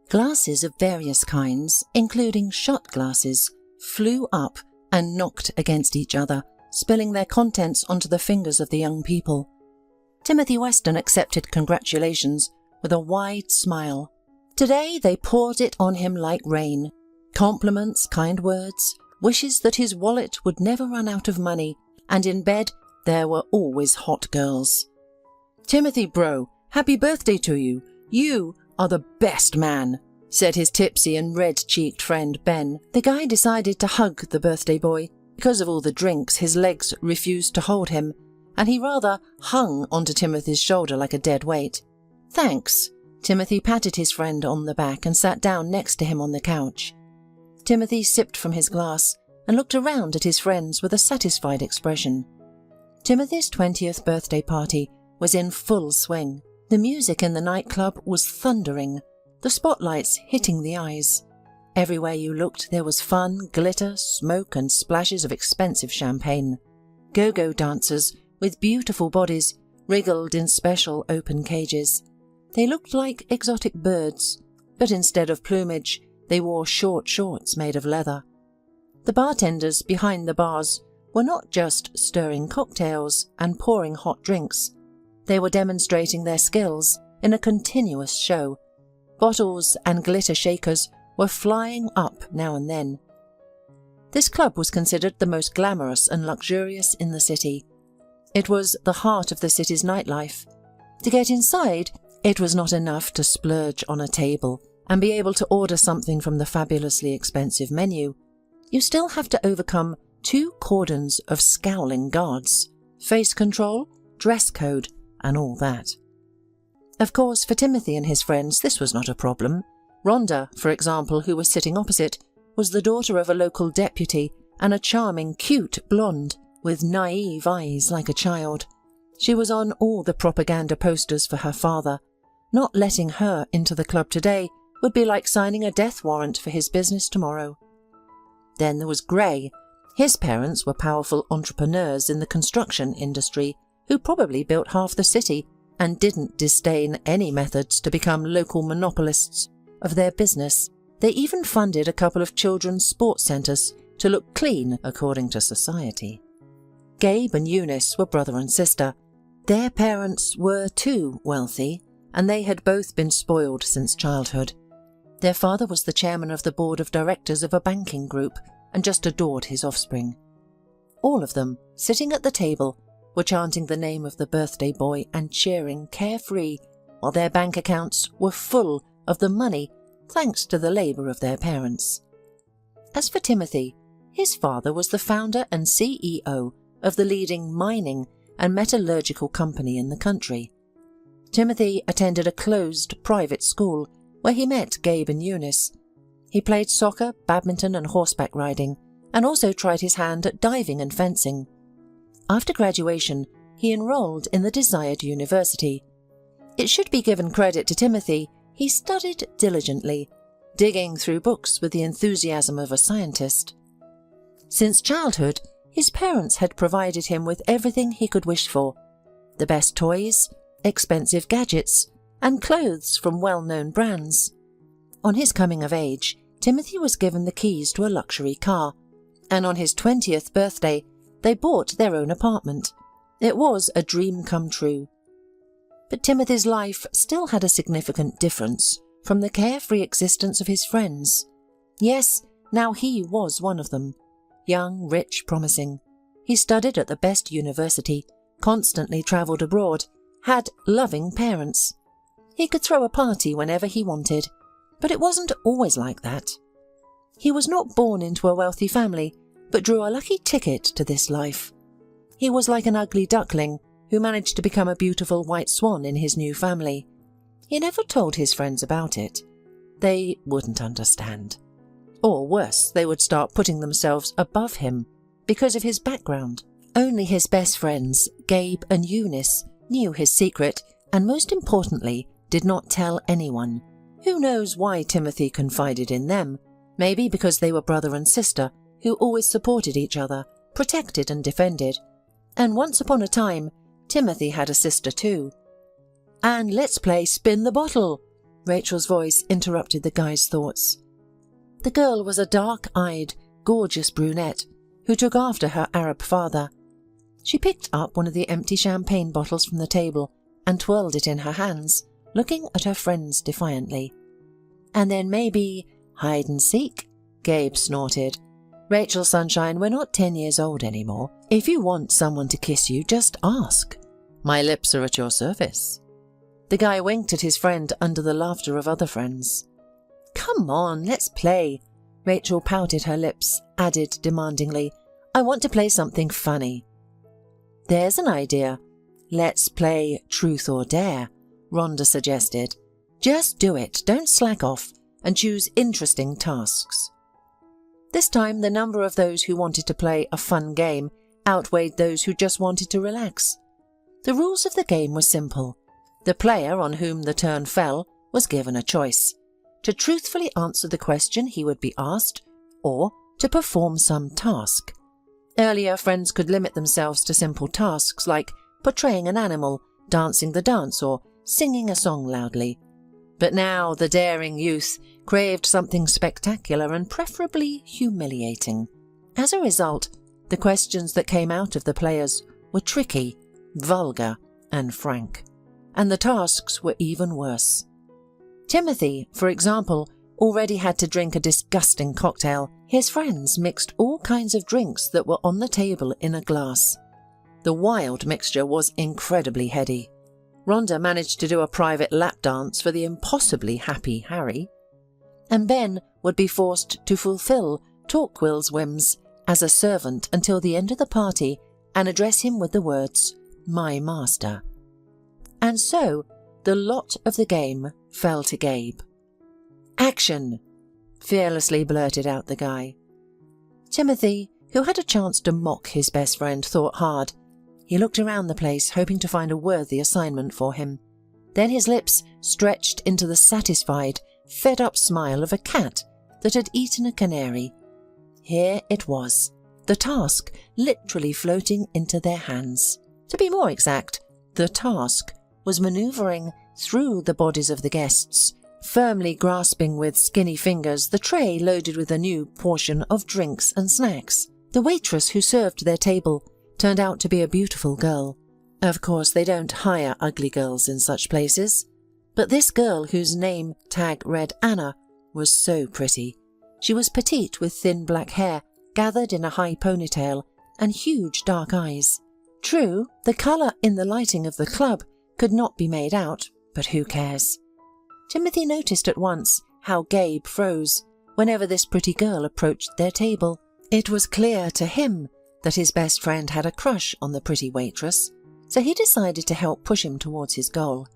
Glasses of various kinds, including shot glasses, flew up and knocked against each other, spilling their contents onto the fingers of the young people. Timothy Weston accepted congratulations with a wide smile. Today they poured it on him like rain. Compliments, kind words, wishes that his wallet would never run out of money, and in bed there were always hot girls. "Timothy, bro, happy birthday to you. You are the best man," said his tipsy and red-cheeked friend Ben. The guy decided to hug the birthday boy. Because of all the drinks, his legs refused to hold him, and he rather hung onto Timothy's shoulder like a dead weight. "Thanks." Timothy patted his friend on the back and sat down next to him on the couch. Timothy sipped from his glass and looked around at his friends with a satisfied expression. Timothy's 20th birthday party was in full swing. The music in the nightclub was thundering, the spotlights hitting the eyes. Everywhere you looked there was fun, glitter, smoke and splashes of expensive champagne. Go-go dancers with beautiful bodies wriggled in special open cages. They looked like exotic birds, but instead of plumage, they wore short shorts made of leather. The bartenders behind the bars were not just stirring cocktails and pouring hot drinks. They were demonstrating their skills in a continuous show. Bottles and glitter shakers were flying up now and then. This club was considered the most glamorous and luxurious in the city. It was the heart of the city's nightlife. To get inside, it was not enough to splurge on a table and be able to order something from the fabulously expensive menu. You still have to overcome 2 cordons of scowling guards, face control, dress code, and all that. Of course, for Timothy and his friends, this was not a problem. Rhonda, for example, who was sitting opposite, was the daughter of a local deputy and a charming, cute blonde with naive eyes like a child. She was on all the propaganda posters for her father. Not letting her into the club today would be like signing a death warrant for his business tomorrow. Then there was Gray. His parents were powerful entrepreneurs in the construction industry who probably built half the city and didn't disdain any methods to become local monopolists of their business. They even funded a couple of children's sports centres to look clean according to society. Gabe and Eunice were brother and sister. Their parents were too wealthy, and they had both been spoiled since childhood. Their father was the chairman of the board of directors of a banking group and just adored his offspring. All of them, sitting at the table, were chanting the name of the birthday boy and cheering carefree, while their bank accounts were full of the money thanks to the labour of their parents. As for Timothy, his father was the founder and CEO of the leading mining and metallurgical company in the country. Timothy attended a closed private school where he met Gabe and Eunice. He played soccer, badminton and horseback riding, and also tried his hand at diving and fencing. After graduation, he enrolled in the desired university. It should be given credit to Timothy, he studied diligently, digging through books with the enthusiasm of a scientist. Since childhood, his parents had provided him with everything he could wish for: the best toys, expensive gadgets, and clothes from well-known brands. On his coming of age, Timothy was given the keys to a luxury car, and on his 20th birthday, they bought their own apartment. It was a dream come true. But Timothy's life still had a significant difference from the carefree existence of his friends. Yes, now he was one of them. Young, rich, promising. He studied at the best university, constantly travelled abroad, had loving parents. He could throw a party whenever he wanted, but it wasn't always like that. He was not born into a wealthy family, but drew a lucky ticket to this life. He was like an ugly duckling who managed to become a beautiful white swan in his new family. He never told his friends about it. They wouldn't understand. Or worse, they would start putting themselves above him because of his background. Only his best friends, Gabe and Eunice, knew his secret and, most importantly, did not tell anyone. Who knows why Timothy confided in them? Maybe because they were brother and sister who always supported each other, protected and defended. And once upon a time, Timothy had a sister too. "And let's play spin the bottle," Rachel's voice interrupted the guy's thoughts. The girl was a dark-eyed, gorgeous brunette who took after her Arab father. She picked up one of the empty champagne bottles from the table and twirled it in her hands, looking at her friends defiantly. And then maybe hide and seek? Gabe snorted. Rachel, sunshine, we're not 10 years old anymore. If you want someone to kiss you, just ask. My lips are at your service. The guy winked at his friend under the laughter of other friends. Come on, let's play. Rachel pouted her lips, added demandingly, I want to play something funny. There's an idea. Let's play Truth or Dare, Rhonda suggested. Just do it, don't slack off, and choose interesting tasks. This time the number of those who wanted to play a fun game outweighed those who just wanted to relax. The rules of the game were simple. The player on whom the turn fell was given a choice: to truthfully answer the question he would be asked, or to perform some task. Earlier, friends could limit themselves to simple tasks like portraying an animal, dancing the dance, or singing a song loudly. But now the daring youth craved something spectacular and preferably humiliating. As a result, the questions that came out of the players were tricky, vulgar, and frank. And the tasks were even worse. Timothy, for example, already had to drink a disgusting cocktail. His friends mixed all kinds of drinks that were on the table in a glass. The wild mixture was incredibly heady. Rhonda managed to do a private lap dance for the impossibly happy Harry. And Ben would be forced to fulfill Torquil's whims as a servant until the end of the party and address him with the words, "My master." And so the lot of the game fell to Gabe. "Action!" fearlessly blurted out the guy. Timothy, who had a chance to mock his best friend, thought hard. He looked around the place, hoping to find a worthy assignment for him. Then his lips stretched into the satisfied, fed-up smile of a cat that had eaten a canary. Here it was, the task literally floating into their hands. To be more exact, the task was manoeuvring through the bodies of the guests, firmly grasping with skinny fingers the tray loaded with a new portion of drinks and snacks. The waitress who served their table turned out to be a beautiful girl. Of course, they don't hire ugly girls in such places. But this girl, whose name tag read Anna, was so pretty. She was petite with thin black hair gathered in a high ponytail and huge dark eyes. True, the colour in the lighting of the club could not be made out, but who cares? Timothy noticed at once how Gabe froze whenever this pretty girl approached their table. It was clear to him that his best friend had a crush on the pretty waitress, so he decided to help push him towards his goal.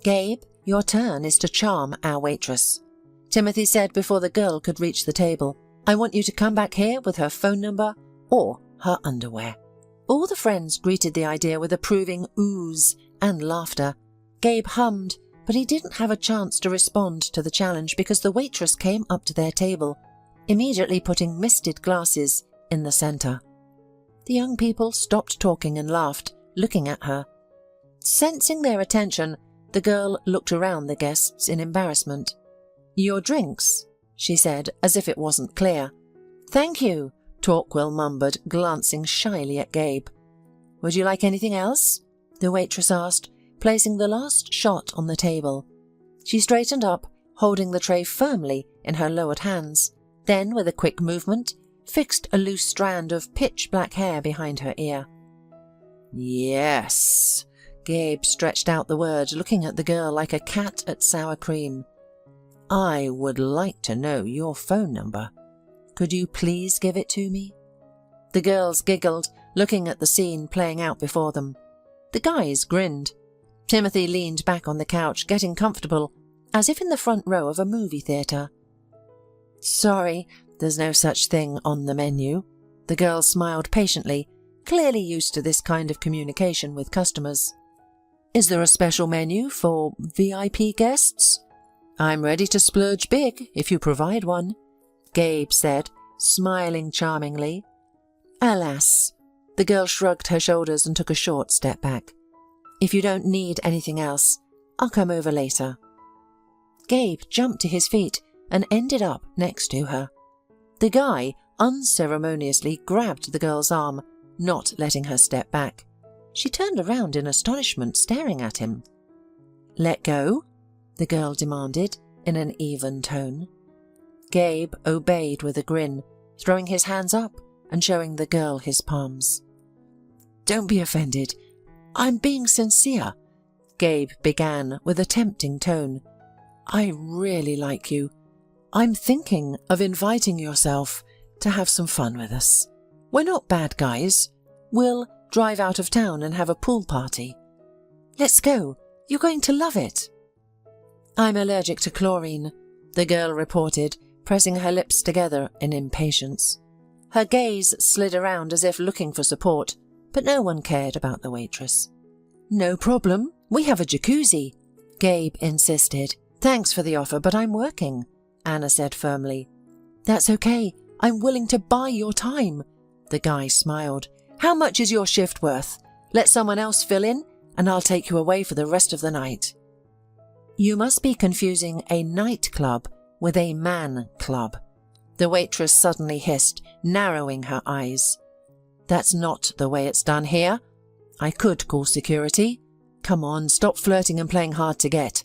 "Gabe, your turn is to charm our waitress," Timothy said before the girl could reach the table. "I want you to come back here with her phone number or her underwear." All the friends greeted the idea with approving oohs and laughter. Gabe hummed, but he didn't have a chance to respond to the challenge because the waitress came up to their table, immediately putting misted glasses in the centre. The young people stopped talking and laughed, looking at her. Sensing their attention, the girl looked around the guests in embarrassment. "Your drinks," she said, as if it wasn't clear. "Thank you," Torquil mumbled, glancing shyly at Gabe. "Would you like anything else?" the waitress asked, placing the last shot on the table. She straightened up, holding the tray firmly in her lowered hands. Then, with a quick movement, fixed a loose strand of pitch-black hair behind her ear. "Yes," Gabe stretched out the word, looking at the girl like a cat at sour cream. "I would like to know your phone number. Could you please give it to me?" The girls giggled, looking at the scene playing out before them. The guys grinned. Timothy leaned back on the couch, getting comfortable, as if in the front row of a movie theatre. "Sorry, there's no such thing on the menu." The girl smiled patiently, clearly used to this kind of communication with customers. "Is there a special menu for VIP guests?" "I'm ready to splurge big if you provide one," Gabe said, smiling charmingly. "Alas." The girl shrugged her shoulders and took a short step back. "If you don't need anything else, I'll come over later." Gabe jumped to his feet and ended up next to her. The guy unceremoniously grabbed the girl's arm, not letting her step back. She turned around in astonishment, staring at him. "Let go?" the girl demanded in an even tone. Gabe obeyed with a grin, throwing his hands up and showing the girl his palms. "Don't be offended. I'm being sincere," Gabe began with a tempting tone. "I really like you. I'm thinking of inviting yourself to have some fun with us. We're not bad guys. We'll drive out of town and have a pool party. Let's go. You're going to love it." "I'm allergic to chlorine," the girl reported, pressing her lips together in impatience. Her gaze slid around as if looking for support, but no one cared about the waitress. "No problem. We have a jacuzzi," Gabe insisted. "Thanks for the offer, but I'm working," Anna said firmly. "That's okay. I'm willing to buy your time," the guy smiled. "How much is your shift worth? Let someone else fill in, and I'll take you away for the rest of the night." "You must be confusing a nightclub with a man club," the waitress suddenly hissed, narrowing her eyes. "That's not the way it's done here. I could call security. Come on, stop flirting and playing hard to get,"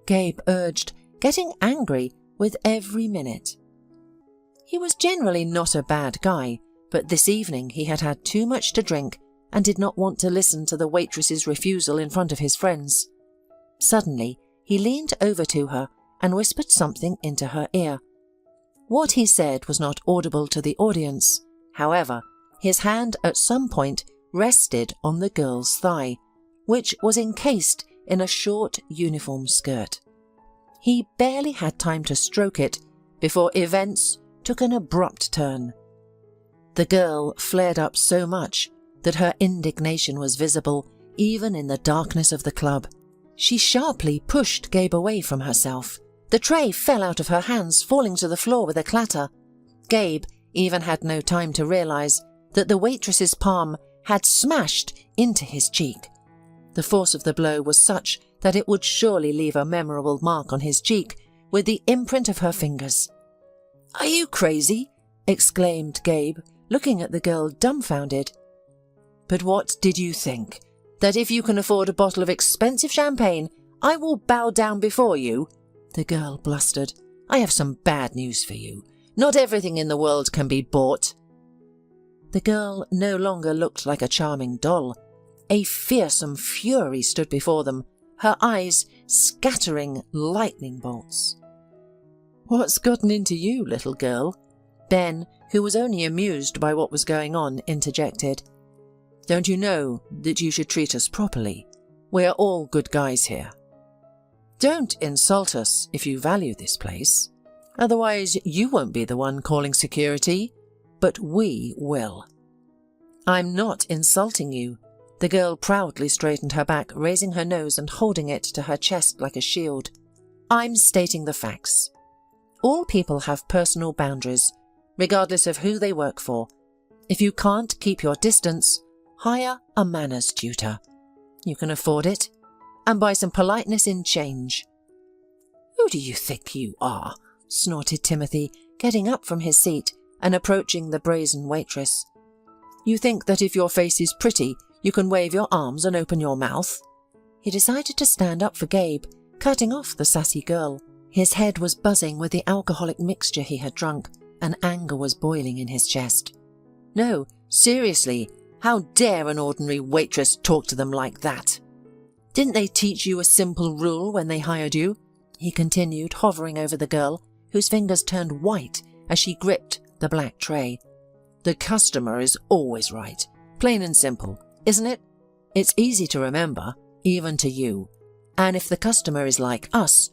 Gabe urged, getting angry with every minute. He was generally not a bad guy, but this evening he had had too much to drink and did not want to listen to the waitress's refusal in front of his friends. Suddenly, he leaned over to her and whispered something into her ear. What he said was not audible to the audience. However, his hand at some point rested on the girl's thigh, which was encased in a short uniform skirt. He barely had time to stroke it before events took an abrupt turn. The girl flared up so much that her indignation was visible even in the darkness of the club. She sharply pushed Gabe away from herself. The tray fell out of her hands, falling to the floor with a clatter. Gabe even had no time to realize that the waitress's palm had smashed into his cheek. The force of the blow was such that it would surely leave a memorable mark on his cheek with the imprint of her fingers. "Are you crazy?" exclaimed Gabe, looking at the girl dumbfounded. "But what did you think? That if you can afford a bottle of expensive champagne, I will bow down before you?" the girl blustered. "I have some bad news for you. Not everything in the world can be bought." The girl no longer looked like a charming doll. A fearsome fury stood before them, her eyes scattering lightning bolts. "What's gotten into you, little girl?" Ben, who was only amused by what was going on, interjected. "Don't you know that you should treat us properly? We're all good guys here. Don't insult us if you value this place. Otherwise, you won't be the one calling security, but we will." "I'm not insulting you." The girl proudly straightened her back, raising her nose and holding it to her chest like a shield. "I'm stating the facts. All people have personal boundaries, regardless of who they work for. If you can't keep your distance, hire a manners tutor. You can afford it, and buy some politeness in change." "Who do you think you are?" snorted Timothy, getting up from his seat and approaching the brazen waitress. "You think that if your face is pretty, you can wave your arms and open your mouth?" He decided to stand up for Gabe, cutting off the sassy girl. His head was buzzing with the alcoholic mixture he had drunk, and anger was boiling in his chest. "No, seriously, how dare an ordinary waitress talk to them like that? Didn't they teach you a simple rule when they hired you?" he continued, hovering over the girl, whose fingers turned white as she gripped the black tray. "The customer is always right. Plain and simple, isn't it? It's easy to remember, even to you. And if the customer is like us,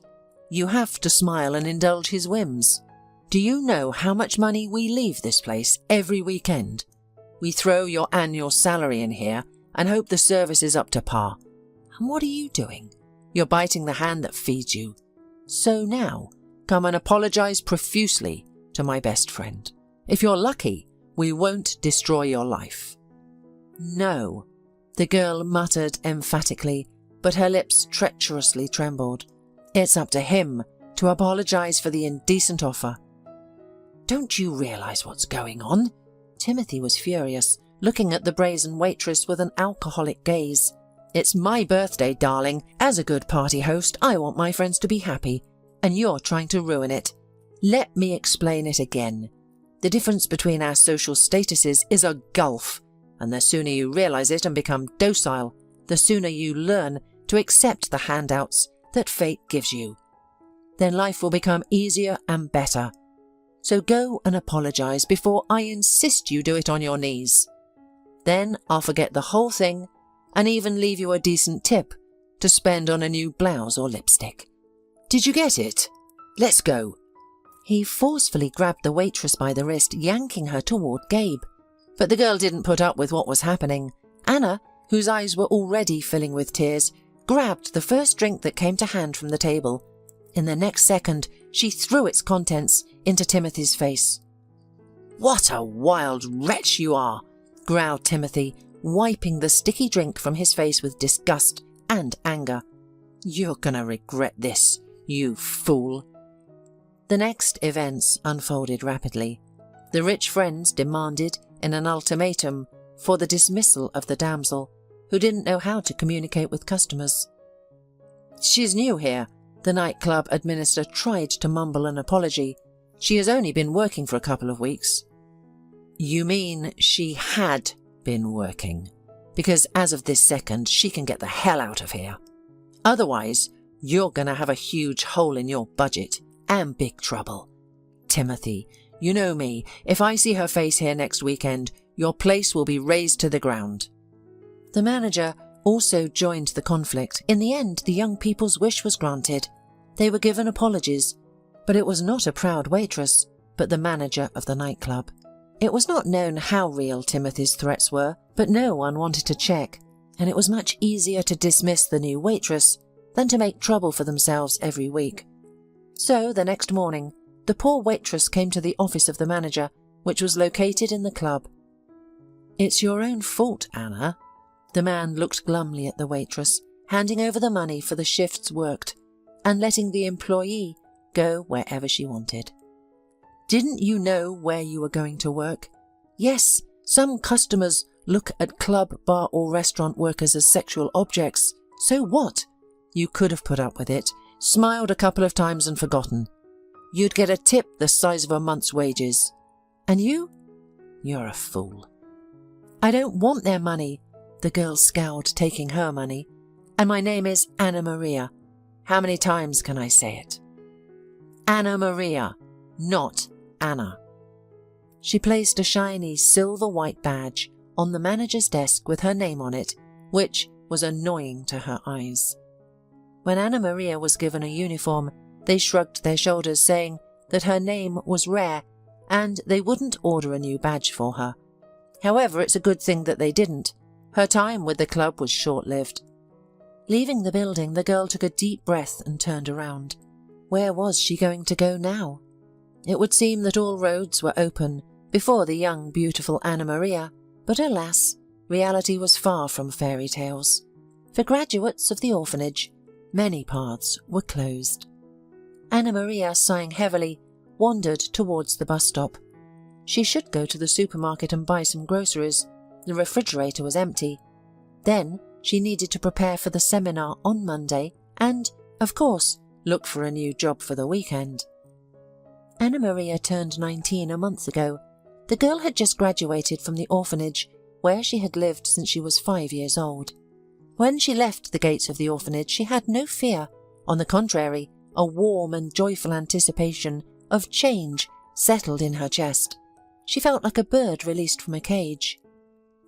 you have to smile and indulge his whims. Do you know how much money we leave this place every weekend? We throw your annual salary in here and hope the service is up to par. And what are you doing? You're biting the hand that feeds you. So now, come and apologize profusely to my best friend. If you're lucky, we won't destroy your life." "No," the girl muttered emphatically, but her lips treacherously trembled. "It's up to him to apologize for the indecent offer. "Don't you realize what's going on?" Timothy was furious, looking at the brazen waitress with an alcoholic gaze. "It's my birthday, darling. As a good party host, I want my friends to be happy, and you're trying to ruin it. Let me explain it again. The difference between our social statuses is a gulf, and the sooner you realize it and become docile, the sooner you learn to accept the handouts that fate gives you. Then life will become easier and better. So go and apologize before I insist you do it on your knees. Then I'll forget the whole thing and even leave you a decent tip to spend on a new blouse or lipstick. Did you get it? Let's go." He forcefully grabbed the waitress by the wrist, yanking her toward Gabe. But the girl didn't put up with what was happening. Anna, whose eyes were already filling with tears, grabbed the first drink that came to hand from the table. In the next second, she threw its contents into Timothy's face. "What a wild wretch you are," growled Timothy, wiping the sticky drink from his face with disgust and anger. "You're gonna regret this, you fool." The next events unfolded rapidly. The rich friends demanded, in an ultimatum, for the dismissal of the damsel, who didn't know how to communicate with customers. "She's new here," the nightclub administrator tried to mumble an apology. "She has only been working for a couple of weeks." "You mean she had been working? Because as of this second, she can get the hell out of here. Otherwise, you're gonna have a huge hole in your budget and big trouble. Timothy, you know me. If I see her face here next weekend, your place will be razed to the ground." The manager also joined the conflict. In the end, the young people's wish was granted. They were given apologies, but it was not a proud waitress, but the manager of the nightclub. It was not known how real Timothy's threats were, but no one wanted to check, and it was much easier to dismiss the new waitress than to make trouble for themselves every week. So the next morning, the poor waitress came to the office of the manager, which was located in the club. "It's your own fault, Anna." The man looked glumly at the waitress, handing over the money for the shifts worked, and letting the employee go wherever she wanted. "Didn't you know where you were going to work? Yes, some customers look at club, bar or restaurant workers as sexual objects. So what? You could have put up with it, smiled a couple of times and forgotten. You'd get a tip the size of a month's wages. And you're a fool." "I don't want their money," the girl scowled, taking her money. "And my name is Anna Maria. How many times can I say it? Anna Maria, not Anna." She placed a shiny silver-white badge on the manager's desk with her name on it, which was annoying to her eyes. When Anna Maria was given a uniform, they shrugged their shoulders, saying that her name was rare and they wouldn't order a new badge for her. However, it's a good thing that they didn't. Her time with the club was short-lived. Leaving the building, the girl took a deep breath and turned around. Where was she going to go now? It would seem that all roads were open before the young, beautiful Anna Maria, but alas, reality was far from fairy tales. For graduates of the orphanage, many paths were closed. Anna Maria, sighing heavily, wandered towards the bus stop. She should go to the supermarket and buy some groceries. The refrigerator was empty. Then she needed to prepare for the seminar on Monday and, of course, look for a new job for the weekend. Anna Maria turned 19 a month ago. The girl had just graduated from the orphanage, where she had lived since she was 5 years old. When she left the gates of the orphanage, she had no fear. On the contrary, a warm and joyful anticipation of change settled in her chest. She felt like a bird released from a cage.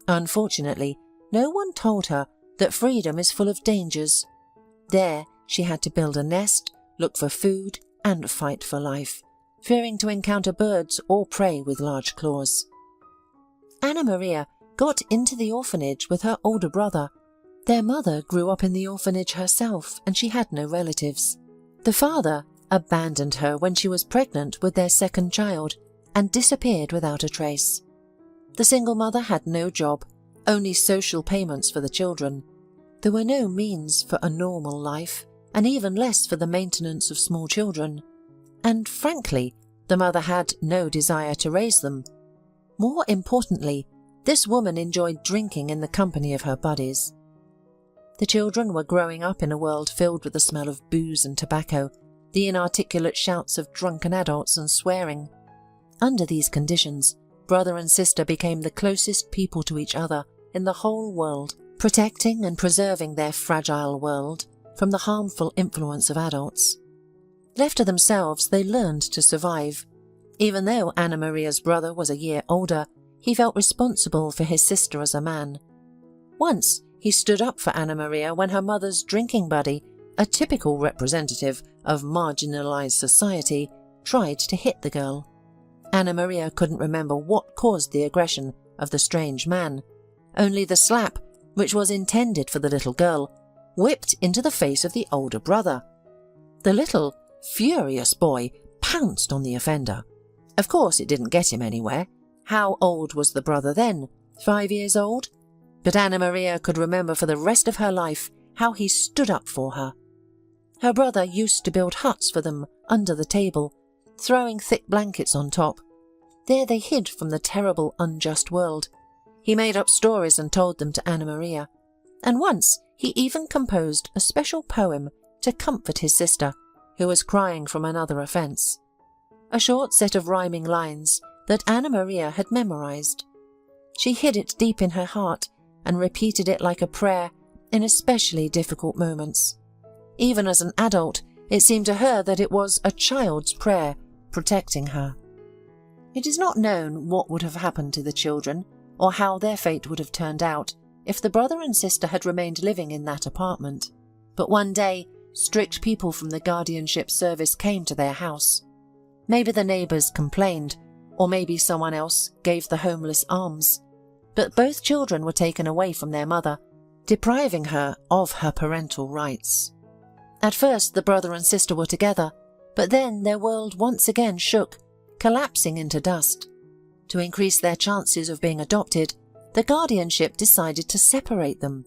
Unfortunately, no one told her that freedom is full of dangers. There, she had to build a nest, look for food, and fight for life, fearing to encounter birds or prey with large claws. Anna Maria got into the orphanage with her older brother. Their mother grew up in the orphanage herself, and she had no relatives. The father abandoned her when she was pregnant with their second child and disappeared without a trace. The single mother had no job, only social payments for the children. There were no means for a normal life, and even less for the maintenance of small children. And frankly, the mother had no desire to raise them. More importantly, this woman enjoyed drinking in the company of her buddies. The children were growing up in a world filled with the smell of booze and tobacco, the inarticulate shouts of drunken adults and swearing. Under these conditions, brother and sister became the closest people to each other in the whole world, protecting and preserving their fragile world from the harmful influence of adults. Left to themselves, they learned to survive. Even though Anna Maria's brother was a year older, he felt responsible for his sister as a man. Once, he stood up for Anna Maria when her mother's drinking buddy, a typical representative of marginalized society, tried to hit the girl. Anna Maria couldn't remember what caused the aggression of the strange man. Only the slap, which was intended for the little girl, whipped into the face of the older brother. The little, furious boy pounced on the offender. Of course, it didn't get him anywhere. How old was the brother then? 5 years old? But Anna Maria could remember for the rest of her life how he stood up for her. Her brother used to build huts for them under the table, throwing thick blankets on top. There they hid from the terrible, unjust world. He made up stories and told them to Anna Maria. And once he even composed a special poem to comfort his sister, who was crying from another offence. A short set of rhyming lines that Anna Maria had memorized. She hid it deep in her heart and repeated it like a prayer in especially difficult moments. Even as an adult, it seemed to her that it was a child's prayer protecting her. It is not known what would have happened to the children or how their fate would have turned out if the brother and sister had remained living in that apartment. But one day, strict people from the guardianship service came to their house. Maybe the neighbours complained, or maybe someone else gave the homeless alms. But both children were taken away from their mother, depriving her of her parental rights. At first, the brother and sister were together, but then their world once again shook, collapsing into dust. To increase their chances of being adopted, the guardianship decided to separate them.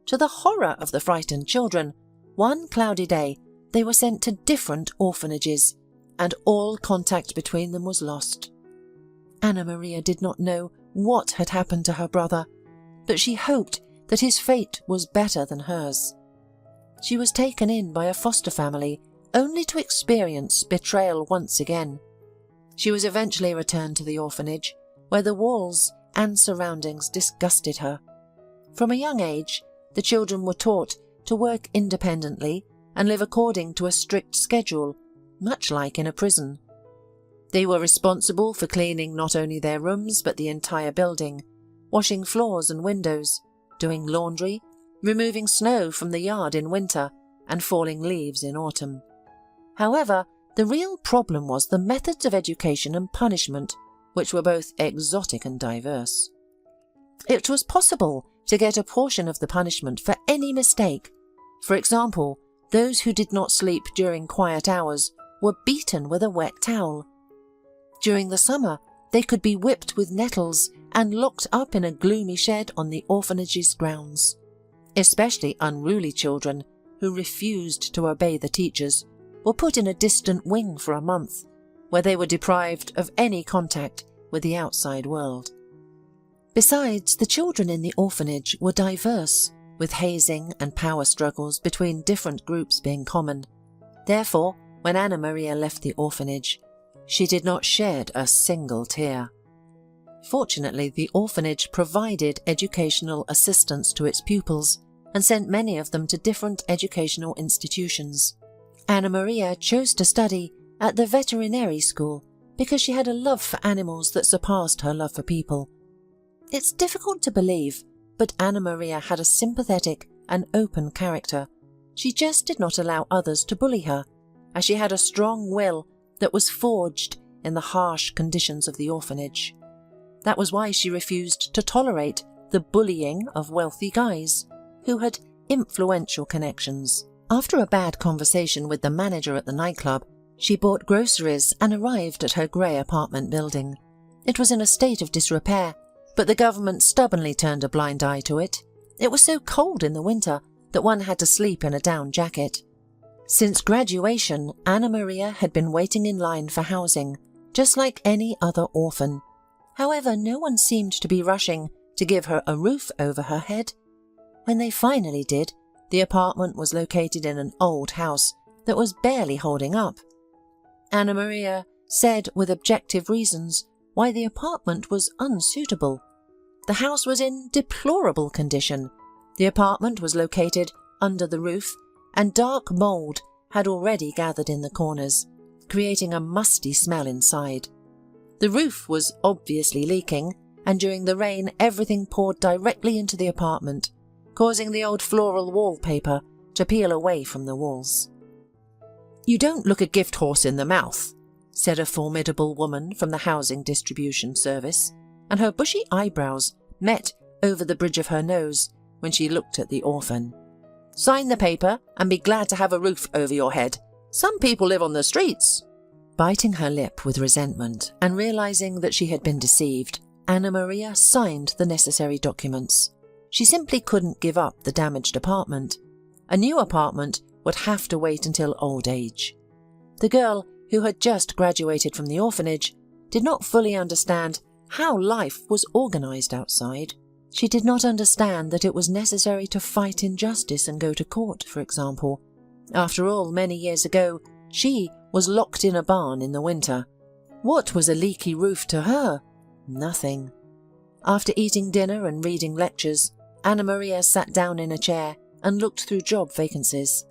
To the horror of the frightened children, one cloudy day they were sent to different orphanages, and all contact between them was lost. Anna Maria did not know what had happened to her brother, but she hoped that his fate was better than hers. She was taken in by a foster family, only to experience betrayal once again. She was eventually returned to the orphanage, where the walls and surroundings disgusted her. From a young age, the children were taught to work independently and live according to a strict schedule, much like in a prison. They were responsible for cleaning not only their rooms but the entire building, washing floors and windows, doing laundry, removing snow from the yard in winter, and falling leaves in autumn. However, the real problem was the methods of education and punishment, which were both exotic and diverse. It was possible to get a portion of the punishment for any mistake. For example, those who did not sleep during quiet hours were beaten with a wet towel. During the summer, they could be whipped with nettles and locked up in a gloomy shed on the orphanage's grounds. Especially unruly children who refused to obey the teachers were put in a distant wing for a month, where they were deprived of any contact with the outside world. Besides, the children in the orphanage were diverse, with hazing and power struggles between different groups being common. Therefore, when Anna Maria left the orphanage, she did not shed a single tear. Fortunately, the orphanage provided educational assistance to its pupils and sent many of them to different educational institutions. Anna Maria chose to study at the veterinary school because she had a love for animals that surpassed her love for people. It's difficult to believe, but Anna Maria had a sympathetic and open character. She just did not allow others to bully her, as she had a strong will that was forged in the harsh conditions of the orphanage. That was why she refused to tolerate the bullying of wealthy guys who had influential connections. After a bad conversation with the manager at the nightclub, she bought groceries and arrived at her grey apartment building. It was in a state of disrepair, but the government stubbornly turned a blind eye to it. It was so cold in the winter that one had to sleep in a down jacket. Since graduation, Anna Maria had been waiting in line for housing, just like any other orphan. However, no one seemed to be rushing to give her a roof over her head. When they finally did, the apartment was located in an old house that was barely holding up. Anna Maria said with objective reasons why the apartment was unsuitable. The house was in deplorable condition. The apartment was located under the roof, and dark mould had already gathered in the corners, creating a musty smell inside. The roof was obviously leaking, and during the rain everything poured directly into the apartment, causing the old floral wallpaper to peel away from the walls. "You don't look a gift horse in the mouth," said a formidable woman from the housing distribution service, and her bushy eyebrows met over the bridge of her nose when she looked at the orphan. "Sign the paper and be glad to have a roof over your head. Some people live on the streets." Biting her lip with resentment and realizing that she had been deceived, Anna Maria signed the necessary documents. She simply couldn't give up the damaged apartment. A new apartment would have to wait until old age. The girl, who had just graduated from the orphanage, did not fully understand how life was organized outside. She did not understand that it was necessary to fight injustice and go to court, for example. After all, many years ago, she was locked in a barn in the winter. What was a leaky roof to her? Nothing. After eating dinner and reading lectures, Anna Maria sat down in a chair and looked through job vacancies.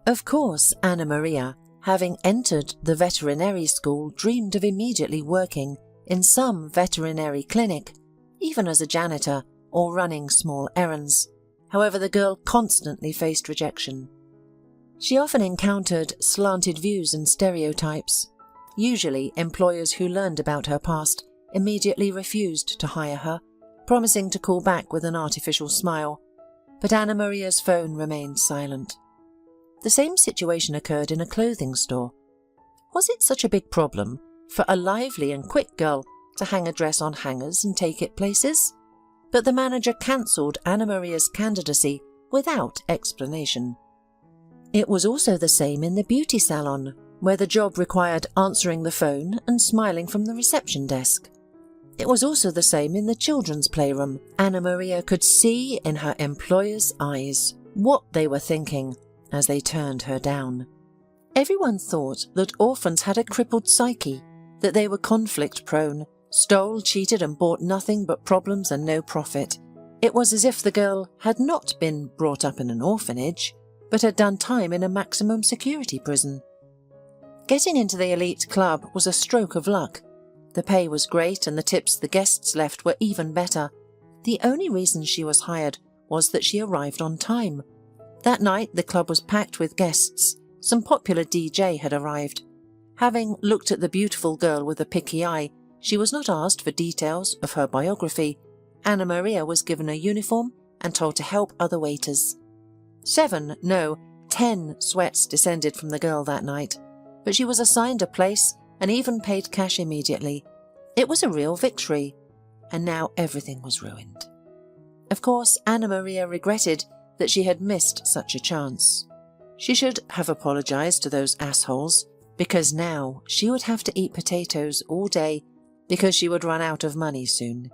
Of course, Anna Maria, having entered the veterinary school, dreamed of immediately working in some veterinary clinic, even as a janitor or running small errands. However, the girl constantly faced rejection. She often encountered slanted views and stereotypes. Usually, employers who learned about her past immediately refused to hire her, promising to call back with an artificial smile. But Anna Maria's phone remained silent. The same situation occurred in a clothing store. Was it such a big problem for a lively and quick girl to hang a dress on hangers and take it places? But the manager cancelled Anna Maria's candidacy without explanation. It was also the same in the beauty salon, where the job required answering the phone and smiling from the reception desk. It was also the same in the children's playroom. Anna Maria could see in her employers' eyes what they were thinking as they turned her down. Everyone thought that orphans had a crippled psyche, that they were conflict-prone, stole, cheated and bought nothing but problems and no profit. It was as if the girl had not been brought up in an orphanage, but had done time in a maximum security prison. Getting into the elite club was a stroke of luck. The pay was great and the tips the guests left were even better. The only reason she was hired was that she arrived on time. That night the club was packed with guests. Some popular DJ had arrived. Having looked at the beautiful girl with a picky eye, she was not asked for details of her biography. Anna Maria was given a uniform and told to help other waiters. 10 sweats descended from the girl that night, but she was assigned a place and even paid cash immediately. It was a real victory, and now everything was ruined. Of course, Anna Maria regretted that she had missed such a chance. She should have apologized to those assholes, because now she would have to eat potatoes all day because she would run out of money soon.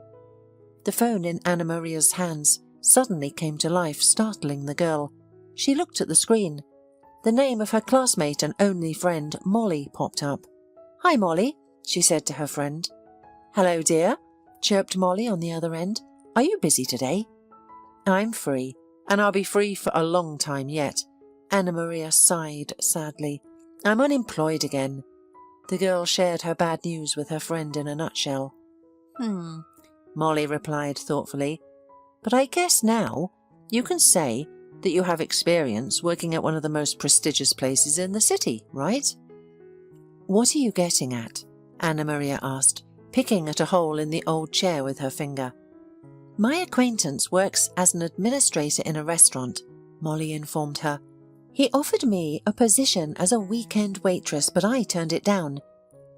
The phone in Anna Maria's hands suddenly came to life, startling the girl. She looked at the screen. The name of her classmate and only friend, Molly, popped up. "Hi, Molly," she said to her friend. "Hello, dear," chirped Molly on the other end. "Are you busy today?" "I'm free, and I'll be free for a long time yet." Anna Maria sighed sadly. "I'm unemployed again." The girl shared her bad news with her friend in a nutshell. Molly replied thoughtfully. "But I guess now you can say that you have experience working at one of the most prestigious places in the city, right?" "What are you getting at?" Anna Maria asked, picking at a hole in the old chair with her finger. "My acquaintance works as an administrator in a restaurant," Molly informed her. "He offered me a position as a weekend waitress, but I turned it down.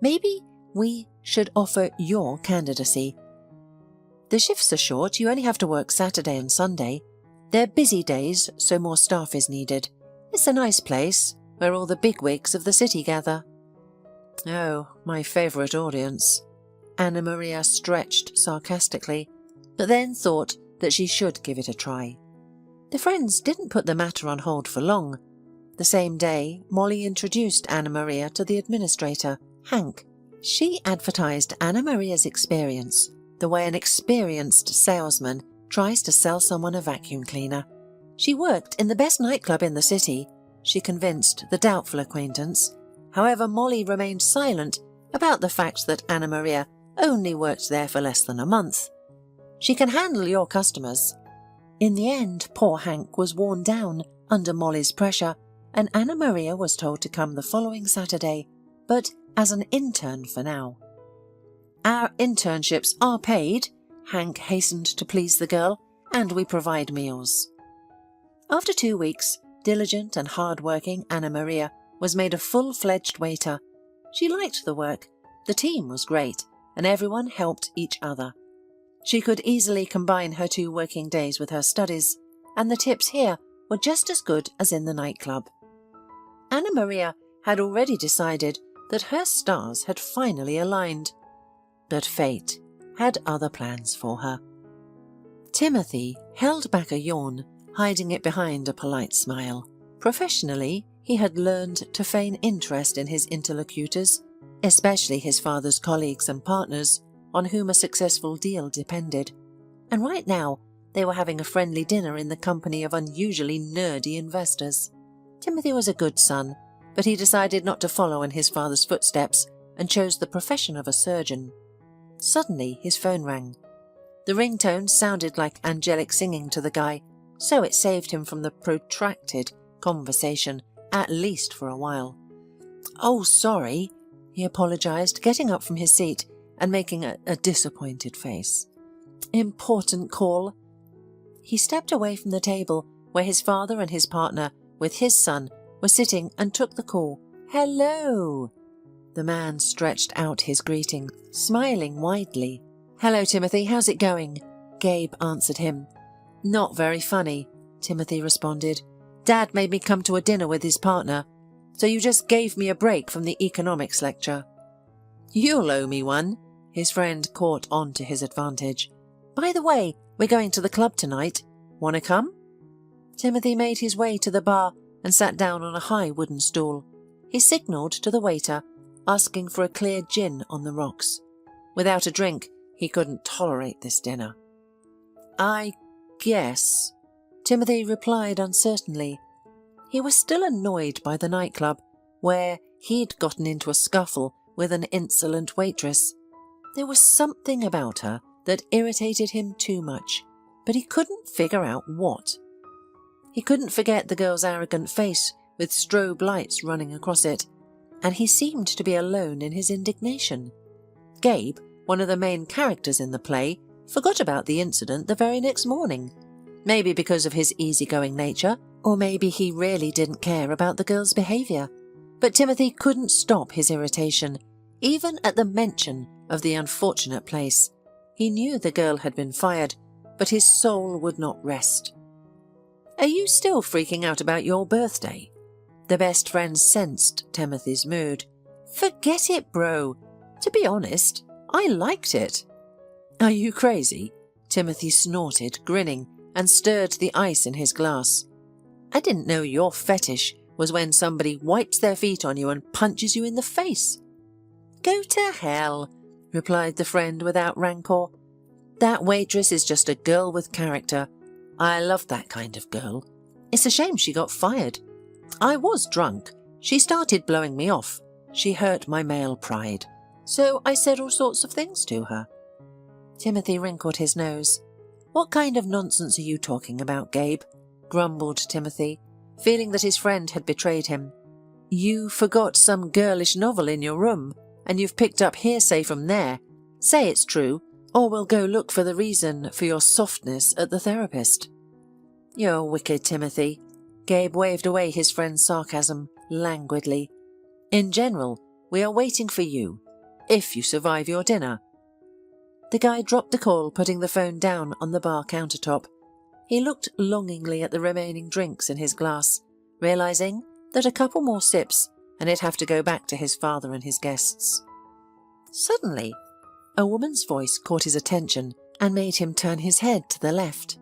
Maybe we should offer your candidacy. The shifts are short, you only have to work Saturday and Sunday. They're busy days, so more staff is needed. It's a nice place. where all the bigwigs of the city gather. Oh, my favourite audience. Anna Maria stretched sarcastically, but then thought that she should give it a try. The friends didn't put the matter on hold for long. The same day, Molly introduced Anna Maria to the administrator, Hank. She advertised Anna Maria's experience the way an experienced salesman tries to sell someone a vacuum cleaner. She worked in the best nightclub in the city, she convinced the doubtful acquaintance. However, Molly remained silent about the fact that Anna Maria only worked there for less than a month. She can handle your customers. In the end, poor Hank was worn down under Molly's pressure, and Anna Maria was told to come the following Saturday, but as an intern for now. Our internships are paid, Hank hastened to please the girl, and we provide meals. After 2 weeks, diligent and hard-working Anna Maria was made a full-fledged waiter. She liked the work, the team was great, and everyone helped each other. She could easily combine her 2 working days with her studies, and the tips here were just as good as in the nightclub. Anna Maria had already decided that her stars had finally aligned, but fate had other plans for her. Timothy held back a yawn, hiding it behind a polite smile. Professionally, he had learned to feign interest in his interlocutors, especially his father's colleagues and partners, on whom a successful deal depended. And right now, they were having a friendly dinner in the company of unusually nerdy investors. Timothy was a good son, but he decided not to follow in his father's footsteps and chose the profession of a surgeon. Suddenly, his phone rang. The ringtone sounded like angelic singing to the guy, so it saved him from the protracted conversation, at least for a while. "Oh, sorry," he apologized, getting up from his seat and making a disappointed face. "Important call." He stepped away from the table where his father and his partner, with his son, were sitting and took the call. "Hello." The man stretched out his greeting, smiling widely. "Hello, Timothy, how's it going?" Gabe answered him. "Not very funny," Timothy responded. "Dad made me come to a dinner with his partner, so you just gave me a break from the economics lecture." "You'll owe me one," his friend caught on to his advantage. "By the way, we're going to the club tonight. Want to come?" Timothy made his way to the bar and sat down on a high wooden stool. He signalled to the waiter, asking for a clear gin on the rocks. Without a drink, he couldn't tolerate this dinner. "I guess," Timothy replied uncertainly. He was still annoyed by the nightclub, where he'd gotten into a scuffle with an insolent waitress. There was something about her that irritated him too much, but he couldn't figure out what. He couldn't forget the girl's arrogant face with strobe lights running across it, and he seemed to be alone in his indignation. Gabe, one of the main characters in the play, forgot about the incident the very next morning. Maybe because of his easygoing nature, or maybe he really didn't care about the girl's behaviour. But Timothy couldn't stop his irritation, even at the mention of the unfortunate place. He knew the girl had been fired, but his soul would not rest. "Are you still freaking out about your birthday?" The best friend sensed Timothy's mood. "Forget it, bro. To be honest, I liked it." "Are you crazy?" Timothy snorted, grinning, and stirred the ice in his glass. "I didn't know your fetish was when somebody wipes their feet on you and punches you in the face." "Go to hell," replied the friend without rancour. "That waitress is just a girl with character. I love that kind of girl. It's a shame she got fired. I was drunk. She started blowing me off. She hurt my male pride. So I said all sorts of things to her." Timothy wrinkled his nose. "What kind of nonsense are you talking about, Gabe?" grumbled Timothy, feeling that his friend had betrayed him. "You forgot some girlish novel in your room, and you've picked up hearsay from there. Say it's true, or we'll go look for the reason for your softness at the therapist." "You're wicked, Timothy." Gabe waved away his friend's sarcasm languidly. "In general, we are waiting for you, if you survive your dinner." The guy dropped the call, putting the phone down on the bar countertop. He looked longingly at the remaining drinks in his glass, realizing that a couple more sips and he'd have to go back to his father and his guests. Suddenly, a woman's voice caught his attention and made him turn his head to the left.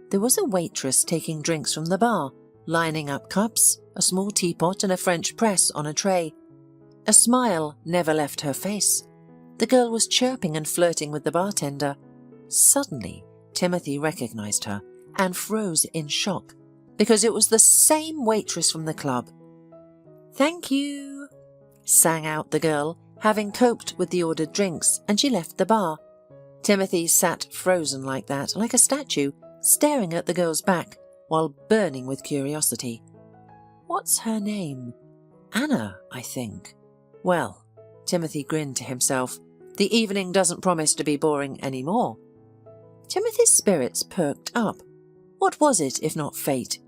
There was a waitress taking drinks from the bar, lining up cups, a small teapot and a French press on a tray. A smile never left her face. The girl was chirping and flirting with the bartender. Suddenly, Timothy recognized her and froze in shock, because it was the same waitress from the club. "Thank you," sang out the girl, having coped with the ordered drinks, and she left the bar. Timothy sat frozen like that, like a statue, staring at the girl's back while burning with curiosity. What's her name? Anna, I think. Well, Timothy grinned to himself. The evening doesn't promise to be boring anymore. Timothy's spirits perked up. What was it if not fate?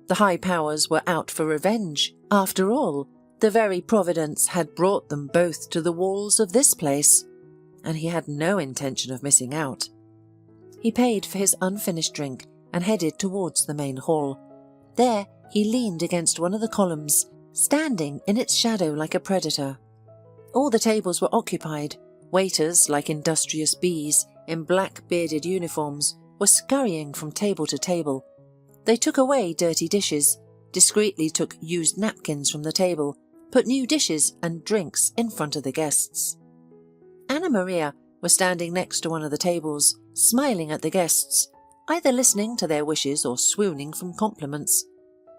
The high powers were out for revenge. After all, the very Providence had brought them both to the walls of this place, and he had no intention of missing out. He paid for his unfinished drink and headed towards the main hall. There he leaned against one of the columns, standing in its shadow like a predator. All the tables were occupied. Waiters, like industrious bees in black bearded uniforms, were scurrying from table to table. They took away dirty dishes, discreetly took used napkins from the table, put new dishes and drinks in front of the guests. Anna Maria was standing next to one of the tables, smiling at the guests, either listening to their wishes or swooning from compliments.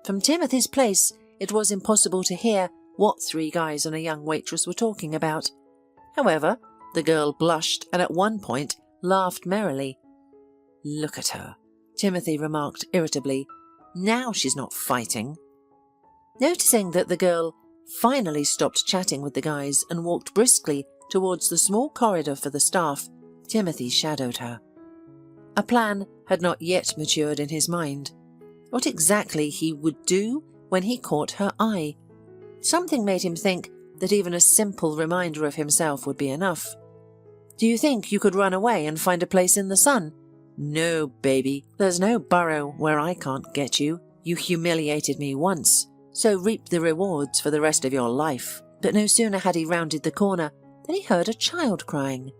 From Timothy's place, it was impossible to hear what three guys and a young waitress were talking about. However, the girl blushed and at one point laughed merrily. "Look at her," Timothy remarked irritably. "Now she's not fighting." Noticing that the girl finally stopped chatting with the guys and walked briskly towards the small corridor for the staff, Timothy shadowed her. A plan had not yet matured in his mind. What exactly he would do when he caught her eye? Something made him think that even a simple reminder of himself would be enough. "Do you think you could run away and find a place in the sun?" "No, baby. There's no burrow where I can't get you. You humiliated me once, so reap the rewards for the rest of your life." But no sooner had he rounded the corner than he heard a child crying.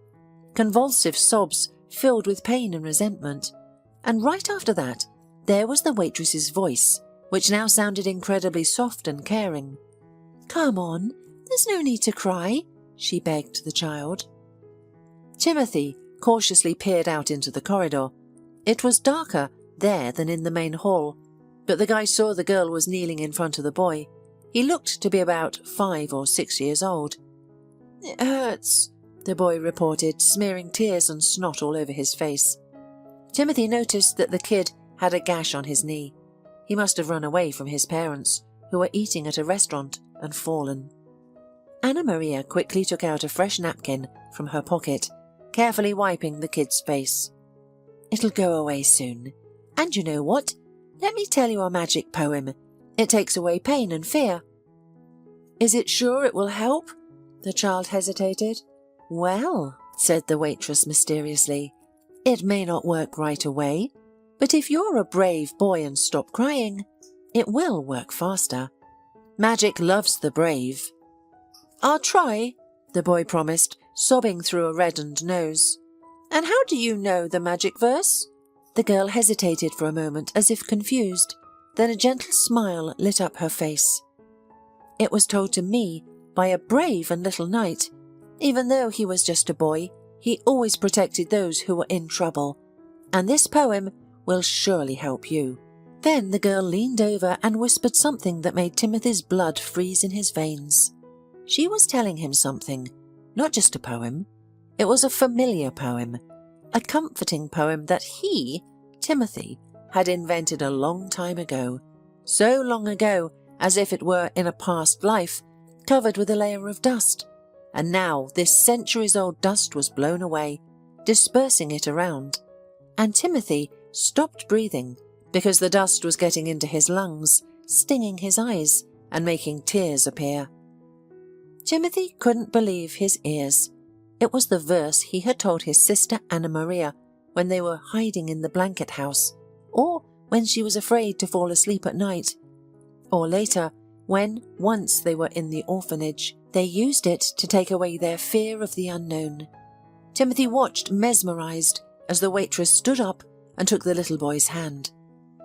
Convulsive sobs filled with pain and resentment. And right after that, there was the waitress's voice, which now sounded incredibly soft and caring. "Come on, there's no need to cry," she begged the child. Timothy cautiously peered out into the corridor. It was darker there than in the main hall, but the guy saw the girl was kneeling in front of the boy. He looked to be about 5 or 6 years old. "It hurts," the boy reported, smearing tears and snot all over his face. Timothy noticed that the kid had a gash on his knee. He must have run away from his parents, who were eating at a restaurant, and fallen. Anna Maria quickly took out a fresh napkin from her pocket, carefully wiping the kid's face. "It'll go away soon. And you know what? Let me tell you a magic poem. It takes away pain and fear." "Is it sure it will help?" The child hesitated. "Well," said the waitress mysteriously, "it may not work right away, but if you're a brave boy and stop crying, it will work faster. Magic loves the brave." "I'll try," the boy promised, sobbing through a reddened nose. "And how do you know the magic verse?" The girl hesitated for a moment as if confused. Then a gentle smile lit up her face. "It was told to me by a brave and little knight. Even though he was just a boy, he always protected those who were in trouble. And this poem will surely help you." Then the girl leaned over and whispered something that made Timothy's blood freeze in his veins. She was telling him something, not just a poem. It was a familiar poem, a comforting poem that he, Timothy, had invented a long time ago. So long ago as if it were in a past life, covered with a layer of dust. And now this centuries-old dust was blown away, dispersing it around. And Timothy stopped breathing because the dust was getting into his lungs, stinging his eyes and making tears appear. Timothy couldn't believe his ears. It was the verse he had told his sister Anna Maria when they were hiding in the blanket house, or when she was afraid to fall asleep at night, or later when, once they were in the orphanage, they used it to take away their fear of the unknown. Timothy watched mesmerized as the waitress stood up and took the little boy's hand.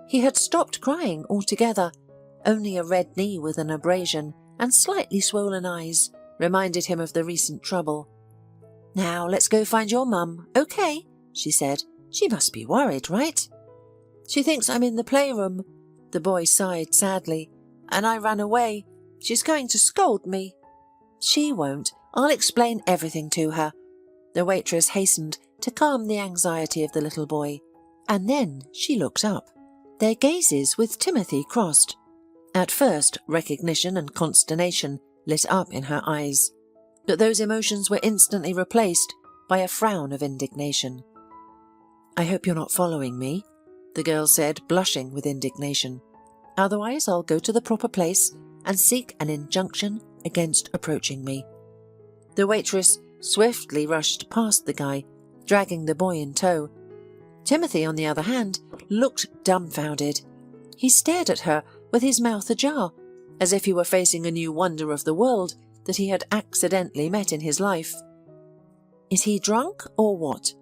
He had stopped crying altogether. Only a red knee with an abrasion and slightly swollen eyes reminded him of the recent trouble. "Now let's go find your mum, okay?" she said. "She must be worried, right?" "She thinks I'm in the playroom," the boy sighed sadly, "and I ran away. She's going to scold me." "She won't. I'll explain everything to her." The waitress hastened to calm the anxiety of the little boy, and then she looked up. Their gazes with Timothy crossed. At first, recognition and consternation lit up in her eyes, but those emotions were instantly replaced by a frown of indignation. "I hope you're not following me," the girl said, blushing with indignation. "Otherwise I'll go to the proper place and seek an injunction against approaching me." The waitress swiftly rushed past the guy, dragging the boy in tow. Timothy, on the other hand, looked dumbfounded. He stared at her with his mouth ajar, as if he were facing a new wonder of the world that he had accidentally met in his life. Is he drunk or what?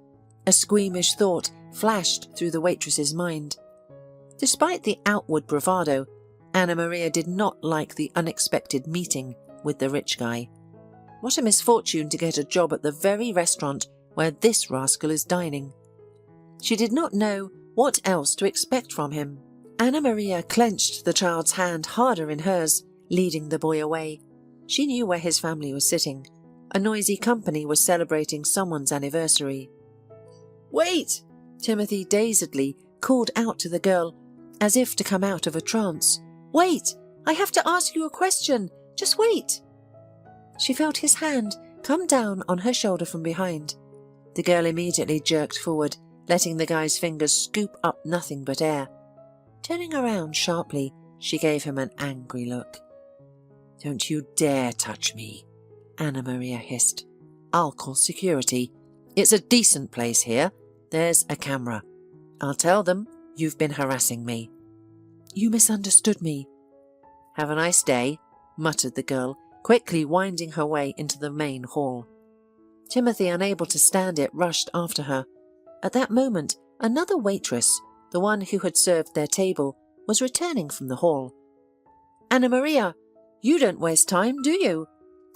A squeamish thought flashed through the waitress's mind. Despite the outward bravado, Anna Maria did not like the unexpected meeting with the rich guy. What a misfortune to get a job at the very restaurant where this rascal is dining. She did not know what else to expect from him. Anna Maria clenched the child's hand harder in hers, leading the boy away. She knew where his family was sitting. A noisy company was celebrating someone's anniversary. "Wait!" Timothy dazedly called out to the girl, as if to come out of a trance. "Wait! I have to ask you a question. Just wait!" She felt his hand come down on her shoulder from behind. The girl immediately jerked forward, letting the guy's fingers scoop up nothing but air. Turning around sharply, she gave him an angry look. "Don't you dare touch me," Anna Maria hissed. "I'll call security. It's a decent place here. There's a camera. I'll tell them you've been harassing me." "You misunderstood me." "Have a nice day," muttered the girl, quickly winding her way into the main hall. Timothy, unable to stand it, rushed after her. At that moment, another waitress, the one who had served their table, was returning from the hall. "Anna Maria, you don't waste time, do you?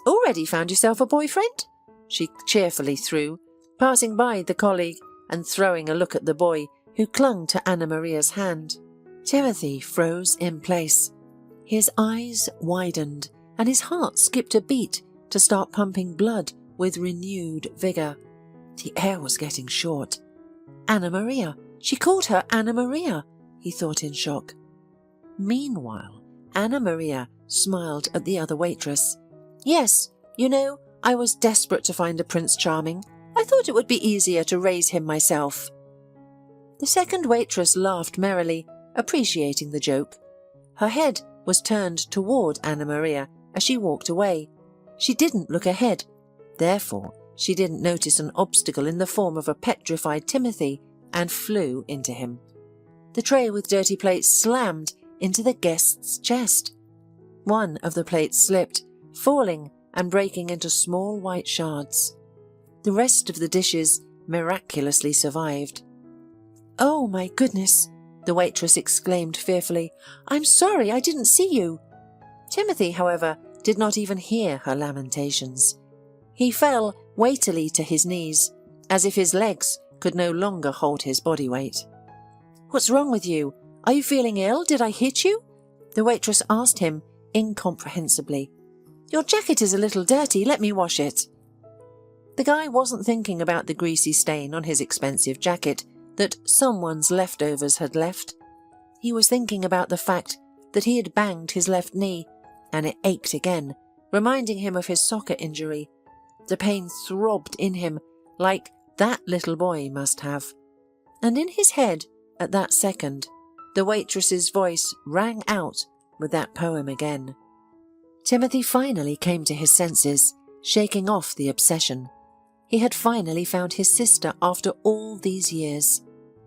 Already found yourself a boyfriend?" she cheerfully threw, passing by the colleague and throwing a look at the boy who clung to Anna Maria's hand. Timothy froze in place. His eyes widened and his heart skipped a beat to start pumping blood with renewed vigour. The air was getting short. Anna Maria! She called her Anna Maria, he thought in shock. Meanwhile, Anna Maria smiled at the other waitress. "Yes, you know, I was desperate to find a Prince Charming. I thought it would be easier to raise him myself." The second waitress laughed merrily, appreciating the joke. Her head was turned toward Anna Maria as she walked away. She didn't look ahead. Therefore, she didn't notice an obstacle in the form of a petrified Timothy and flew into him. The tray with dirty plates slammed into the guest's chest. One of the plates slipped, falling and breaking into small white shards. The rest of the dishes miraculously survived. "Oh, my goodness," the waitress exclaimed fearfully. "I'm sorry, I didn't see you." Timothy, however, did not even hear her lamentations. He fell weightily to his knees, as if his legs could no longer hold his body weight. "What's wrong with you? Are you feeling ill? Did I hit you?" the waitress asked him incomprehensibly. "Your jacket is a little dirty. Let me wash it." The guy wasn't thinking about the greasy stain on his expensive jacket that someone's leftovers had left. He was thinking about the fact that he had banged his left knee, and it ached again, reminding him of his soccer injury. The pain throbbed in him like that little boy must have. And in his head, at that second, the waitress's voice rang out with that poem again. Timothy finally came to his senses, shaking off the obsession. He had finally found his sister after all these years.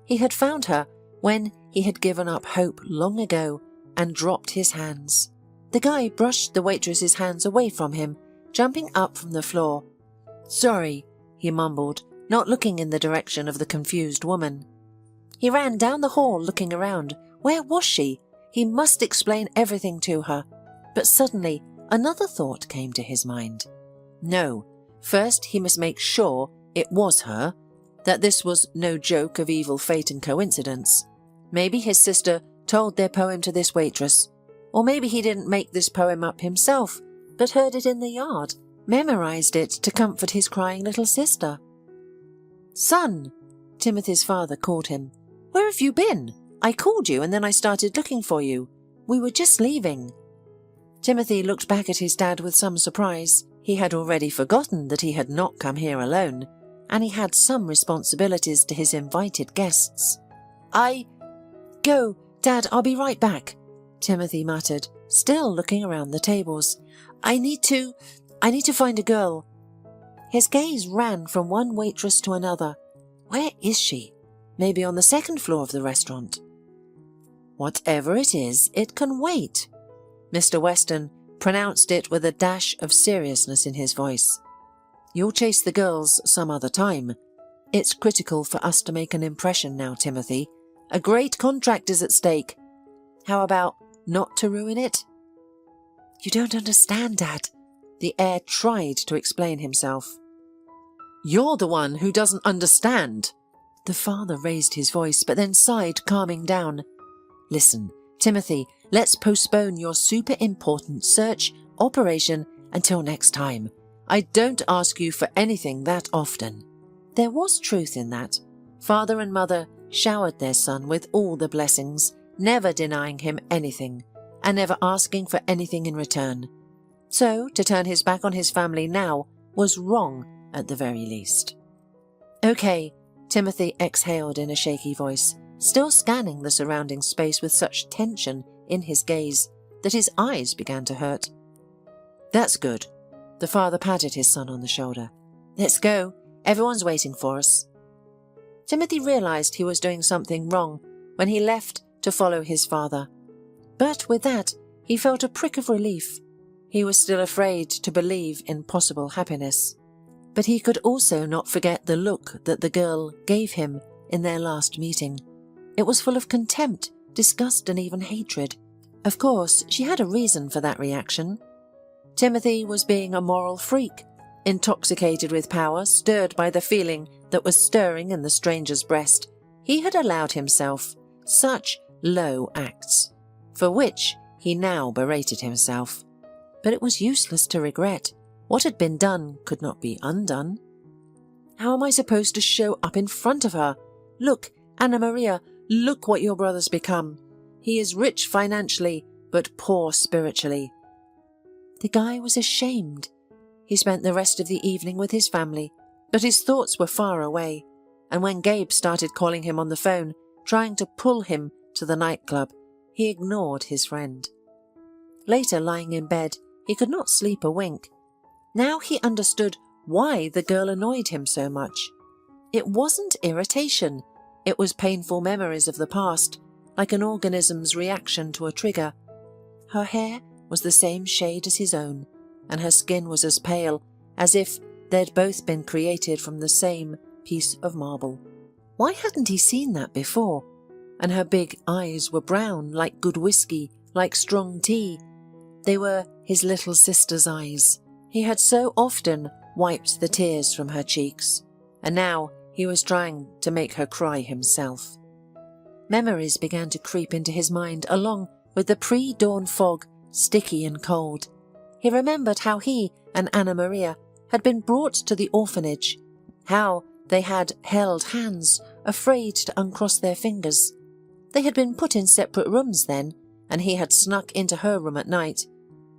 He had found her when he had given up hope long ago and dropped his hands. The guy brushed the waitress's hands away from him, jumping up from the floor. "Sorry," he mumbled, not looking in the direction of the confused woman. He ran down the hall looking around. Where was she? He must explain everything to her. But suddenly another thought came to his mind. No, first he must make sure it was her, that this was no joke of evil fate and coincidence. Maybe his sister told their poem to this waitress. Or maybe he didn't make this poem up himself, but heard it in the yard, memorized it to comfort his crying little sister. "Son," Timothy's father called him. "Where have you been? I called you and then I started looking for you. We were just leaving." Timothy looked back at his dad with some surprise. He had already forgotten that he had not come here alone, and he had some responsibilities to his invited guests. Go, Dad, I'll be right back," Timothy muttered, still looking around the tables. I need to find a girl." His gaze ran from one waitress to another. Where is she? Maybe on the second floor of the restaurant. "Whatever it is, it can wait." Mr. Weston pronounced it with a dash of seriousness in his voice. "You'll chase the girls some other time. It's critical for us to make an impression now, Timothy. A great contract is at stake. How about not to ruin it?" "You don't understand, Dad." The heir tried to explain himself. "You're the one who doesn't understand." The father raised his voice, but then sighed, calming down. "Listen, Timothy, let's postpone your super important search operation until next time. I don't ask you for anything that often." There was truth in that. Father and mother showered their son with all the blessings, never denying him anything, and never asking for anything in return. So, to turn his back on his family now was wrong at the very least. "Okay," Timothy exhaled in a shaky voice, still scanning the surrounding space with such tension in his gaze that his eyes began to hurt. "That's good." The father patted his son on the shoulder. "Let's go. Everyone's waiting for us." Timothy realized he was doing something wrong when he left to follow his father. But with that, he felt a prick of relief. He was still afraid to believe in possible happiness. But he could also not forget the look that the girl gave him in their last meeting. It was full of contempt, disgust, and even hatred. Of course, she had a reason for that reaction. Timothy was being a moral freak, intoxicated with power, stirred by the feeling that was stirring in the stranger's breast. He had allowed himself such low acts, for which he now berated himself. But it was useless to regret. What had been done could not be undone. How am I supposed to show up in front of her? "Look, Anna Maria, look what your brother's become. He is rich financially, but poor spiritually." The guy was ashamed. He spent the rest of the evening with his family, but his thoughts were far away, and when Gabe started calling him on the phone, trying to pull him to the nightclub, he ignored his friend. Later, lying in bed, he could not sleep a wink. Now he understood why the girl annoyed him so much. It wasn't irritation. It was painful memories of the past, like an organism's reaction to a trigger. Her hair was the same shade as his own, and her skin was as pale as if they'd both been created from the same piece of marble. Why hadn't he seen that before? And her big eyes were brown, like good whiskey, like strong tea. They were his little sister's eyes. He had so often wiped the tears from her cheeks, and now he was trying to make her cry himself. Memories began to creep into his mind along with the pre-dawn fog, sticky and cold. He remembered how he and Anna Maria had been brought to the orphanage, how they had held hands, afraid to uncross their fingers. They had been put in separate rooms then, and he had snuck into her room at night.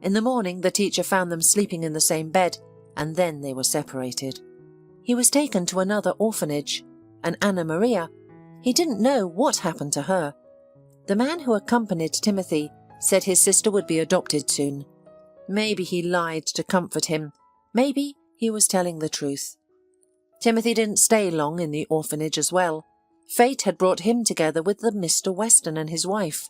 In the morning, the teacher found them sleeping in the same bed, and then they were separated. He was taken to another orphanage, and Anna Maria, he didn't know what happened to her. The man who accompanied Timothy said his sister would be adopted soon. Maybe he lied to comfort him. Maybe he was telling the truth. Timothy didn't stay long in the orphanage as well. Fate had brought him together with the Mr. Weston and his wife.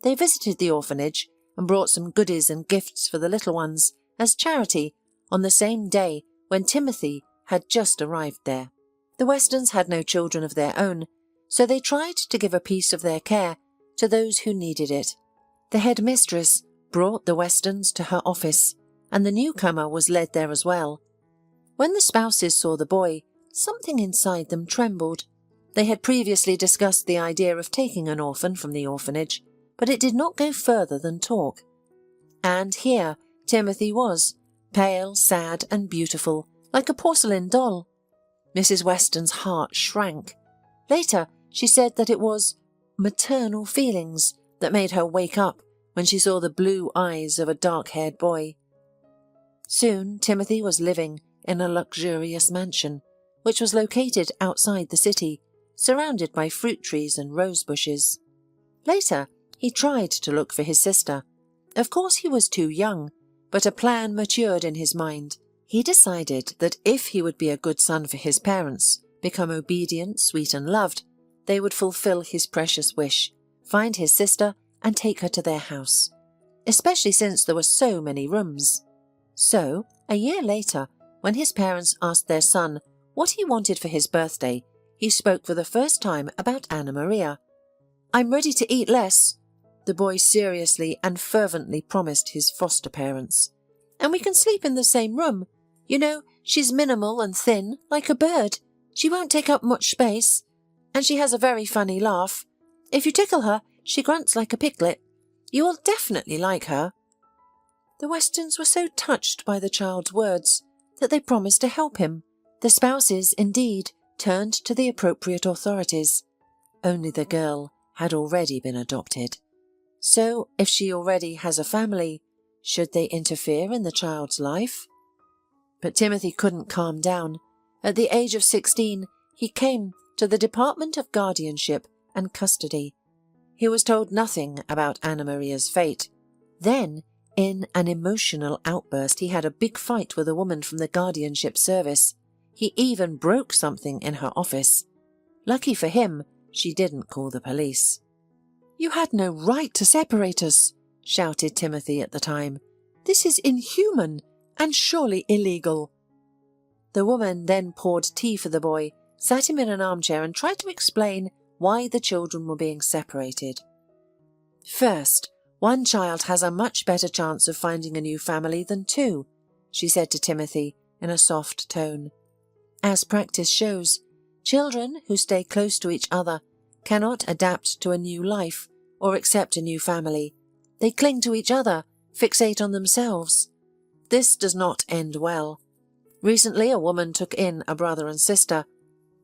They visited the orphanage and brought some goodies and gifts for the little ones as charity on the same day when Timothy had just arrived there. The Westons had no children of their own, so they tried to give a piece of their care to those who needed it. The headmistress brought the Westons to her office, and the newcomer was led there as well. When the spouses saw the boy, something inside them trembled. They had previously discussed the idea of taking an orphan from the orphanage, but it did not go further than talk. And here Timothy was, pale, sad and beautiful, like a porcelain doll. Mrs. Weston's heart shrank. Later she said that it was maternal feelings that made her wake up when she saw the blue eyes of a dark-haired boy. Soon Timothy was living in a luxurious mansion, which was located outside the city, surrounded by fruit trees and rose bushes. Later, he tried to look for his sister. Of course he was too young, but a plan matured in his mind. He decided that if he would be a good son for his parents, become obedient, sweet and loved, they would fulfill his precious wish, find his sister and take her to their house, especially since there were so many rooms. So, a year later, when his parents asked their son what he wanted for his birthday, he spoke for the first time about Anna Maria. "I'm ready to eat less," the boy seriously and fervently promised his foster parents. "And we can sleep in the same room. You know, she's minimal and thin, like a bird. She won't take up much space. And she has a very funny laugh. If you tickle her, she grunts like a piglet. You will definitely like her." The Westons were so touched by the child's words that they promised to help him. The spouses, indeed, turned to the appropriate authorities. Only the girl had already been adopted. So, if she already has a family, should they interfere in the child's life? But Timothy couldn't calm down. At the age of 16, he came to the Department of Guardianship and Custody. He was told nothing about Anna Maria's fate. Then, in an emotional outburst, he had a big fight with a woman from the guardianship service. He even broke something in her office. Lucky for him, she didn't call the police. "You had no right to separate us," shouted Timothy at the time. "This is inhuman and surely illegal." The woman then poured tea for the boy, sat him in an armchair and tried to explain why the children were being separated. "First, one child has a much better chance of finding a new family than two," she said to Timothy in a soft tone. "As practice shows, children who stay close to each other cannot adapt to a new life or accept a new family. They cling to each other, fixate on themselves. This does not end well. Recently, a woman took in a brother and sister.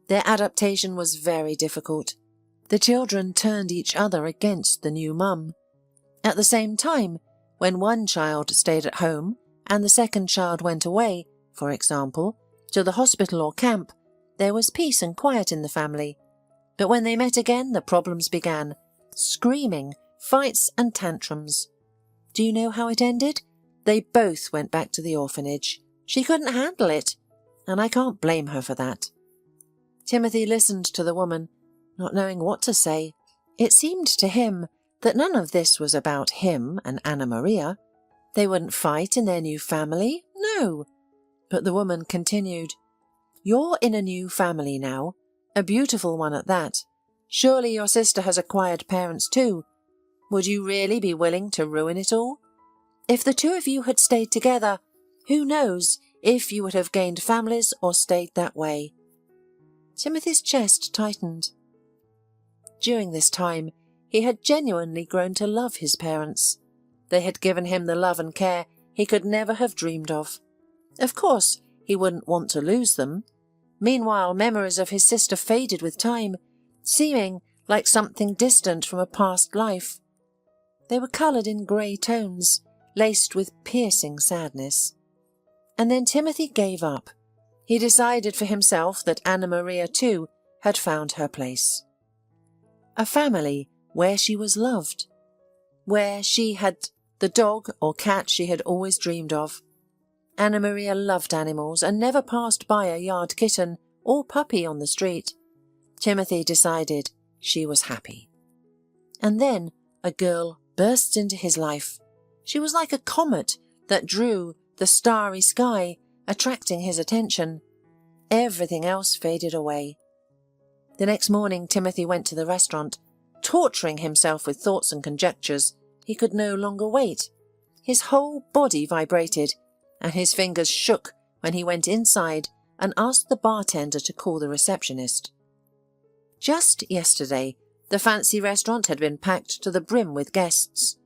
Their adaptation was very difficult. The children turned each other against the new mum. At the same time, when one child stayed at home and the second child went away, for example, to the hospital or camp, there was peace and quiet in the family. But when they met again, the problems began. Screaming, fights and tantrums. Do you know how it ended? They both went back to the orphanage. She couldn't handle it, and I can't blame her for that." Timothy listened to the woman, not knowing what to say. It seemed to him that none of this was about him and Anna Maria. They wouldn't fight in their new family, no. But the woman continued, "You're in a new family now, a beautiful one at that. Surely your sister has acquired parents too. Would you really be willing to ruin it all? If the two of you had stayed together, who knows if you would have gained families or stayed that way?" Timothy's chest tightened. During this time, he had genuinely grown to love his parents. They had given him the love and care he could never have dreamed of. Of course, he wouldn't want to lose them. Meanwhile, memories of his sister faded with time, seeming like something distant from a past life. They were coloured in grey tones, laced with piercing sadness. And then Timothy gave up. He decided for himself that Anna Maria too had found her place. A family where she was loved, where she had the dog or cat she had always dreamed of. Anna Maria loved animals and never passed by a yard kitten or puppy on the street. Timothy decided she was happy. And then a girl burst into his life. She was like a comet that drew the starry sky, attracting his attention. Everything else faded away. The next morning Timothy went to the restaurant, torturing himself with thoughts and conjectures. He could no longer wait. His whole body vibrated, and his fingers shook when he went inside and asked the bartender to call the receptionist. Just yesterday, the fancy restaurant had been packed to the brim with guests.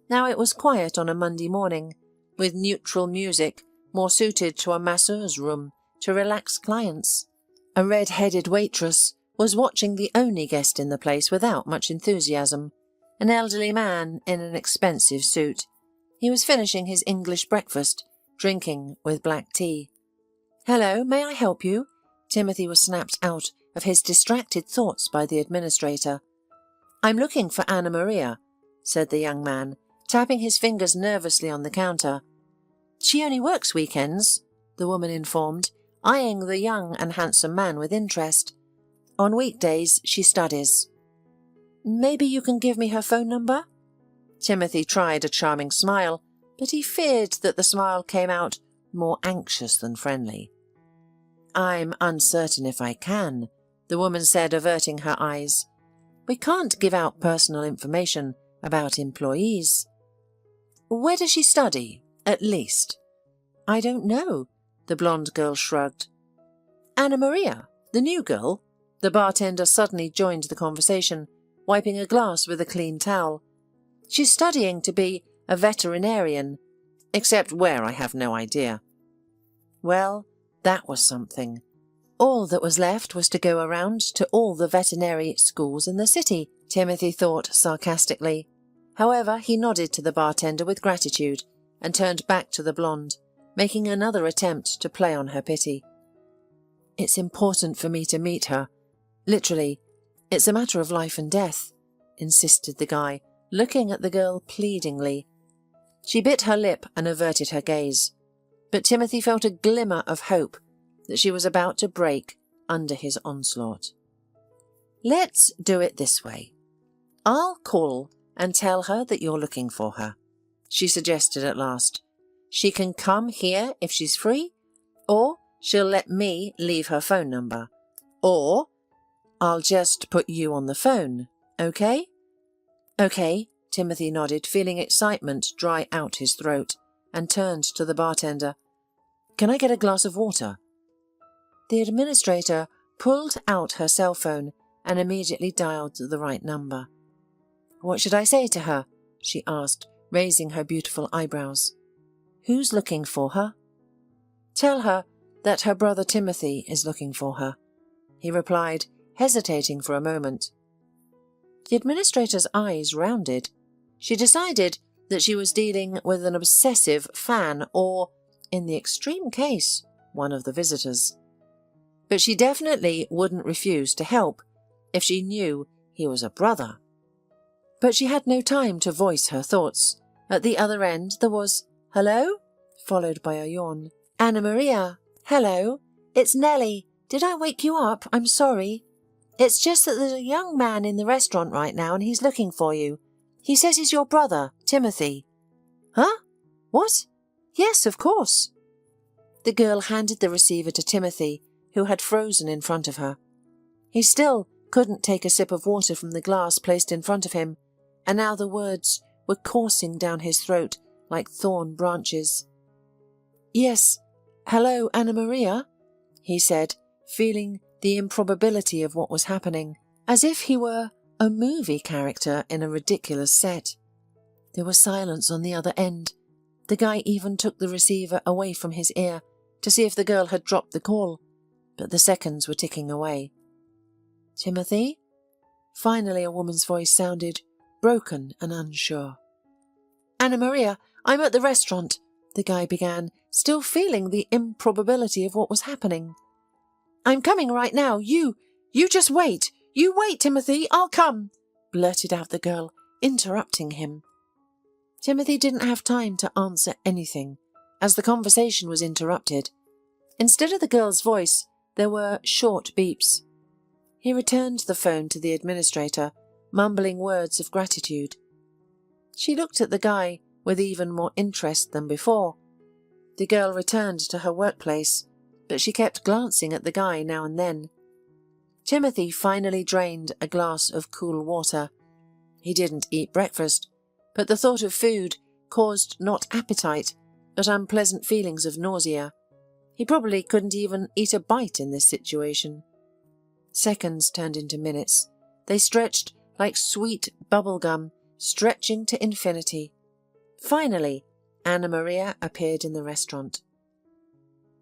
Now it was quiet on a Monday morning, with neutral music more suited to a masseur's room to relax clients. A red-headed waitress was watching the only guest in the place without much enthusiasm, an elderly man in an expensive suit. He was finishing his English breakfast, drinking with black tea. "Hello, may I help you?" Timothy was snapped out of his distracted thoughts by the administrator. "I'm looking for Anna Maria," said the young man, tapping his fingers nervously on the counter. "She only works weekends," the woman informed, eyeing the young and handsome man with interest. "On weekdays she studies." "Maybe you can give me her phone number?" Timothy tried a charming smile, but he feared that the smile came out more anxious than friendly. "I'm uncertain if I can," the woman said, averting her eyes. "We can't give out personal information about employees." "Where does she study, at least?" "I don't know," the blonde girl shrugged. "Anna Maria, the new girl?" The bartender suddenly joined the conversation, wiping a glass with a clean towel. "She's studying to be a veterinarian, except where I have no idea." Well, that was something. All that was left was to go around to all the veterinary schools in the city, Timothy thought sarcastically. However, he nodded to the bartender with gratitude and turned back to the blonde, making another attempt to play on her pity. "It's important for me to meet her. Literally, it's a matter of life and death," insisted the guy, looking at the girl pleadingly. She bit her lip and averted her gaze, but Timothy felt a glimmer of hope that she was about to break under his onslaught. "Let's do it this way. I'll call and tell her that you're looking for her," she suggested at last. "She can come here if she's free, or she'll let me leave her phone number, or I'll just put you on the phone, okay?" "Okay," Timothy nodded, feeling excitement dry out his throat, and turned to the bartender. "Can I get a glass of water?" The administrator pulled out her cell phone and immediately dialed the right number. "What should I say to her?" she asked, raising her beautiful eyebrows. "Who's looking for her?" "Tell her that her brother Timothy is looking for her," he replied, hesitating for a moment. The administrator's eyes rounded. She decided that she was dealing with an obsessive fan or, in the extreme case, one of the visitors. But she definitely wouldn't refuse to help if she knew he was a brother. But she had no time to voice her thoughts. At the other end there was, "Hello?" followed by a yawn. "Anna Maria, hello. It's Nellie. Did I wake you up? I'm sorry. It's just that there's a young man in the restaurant right now and he's looking for you. He says he's your brother, Timothy." "Huh? What? Yes, of course." The girl handed the receiver to Timothy, who had frozen in front of her. He still couldn't take a sip of water from the glass placed in front of him, and now the words were coursing down his throat like thorn branches. "Yes, hello, Anna Maria," he said, feeling the improbability of what was happening, as if he were a movie character in a ridiculous set. There was silence on the other end. The guy even took the receiver away from his ear to see if the girl had dropped the call, but the seconds were ticking away. "Timothy?" Finally a woman's voice sounded, broken and unsure. "Anna Maria, I'm at the restaurant," the guy began, still feeling the improbability of what was happening. "I'm coming right now. You just wait. You wait, Timothy, I'll come," blurted out the girl, interrupting him. Timothy didn't have time to answer anything, as the conversation was interrupted. Instead of the girl's voice, there were short beeps. He returned the phone to the administrator, mumbling words of gratitude. She looked at the guy, with even more interest than before. The girl returned to her workplace, but she kept glancing at the guy now and then. Timothy finally drained a glass of cool water. He didn't eat breakfast, but the thought of food caused not appetite, but unpleasant feelings of nausea. He probably couldn't even eat a bite in this situation. Seconds turned into minutes. They stretched like sweet bubble gum, stretching to infinity. Finally, Anna Maria appeared in the restaurant.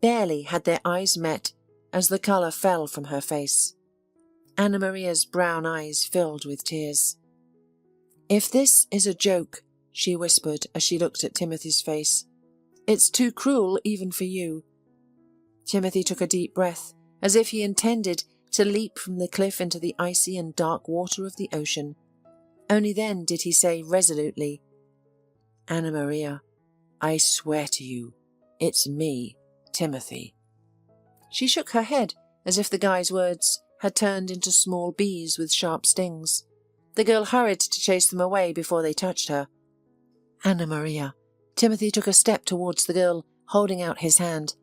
Barely had their eyes met as the colour fell from her face. Anna Maria's brown eyes filled with tears. "If this is a joke," she whispered as she looked at Timothy's face, "it's too cruel even for you." Timothy took a deep breath, as if he intended to leap from the cliff into the icy and dark water of the ocean. Only then did he say resolutely, "Anna Maria, I swear to you, it's me, Timothy." She shook her head as if the guy's words had turned into small bees with sharp stings. The girl hurried to chase them away before they touched her. "Anna Maria." Timothy took a step towards the girl, holding out his hand.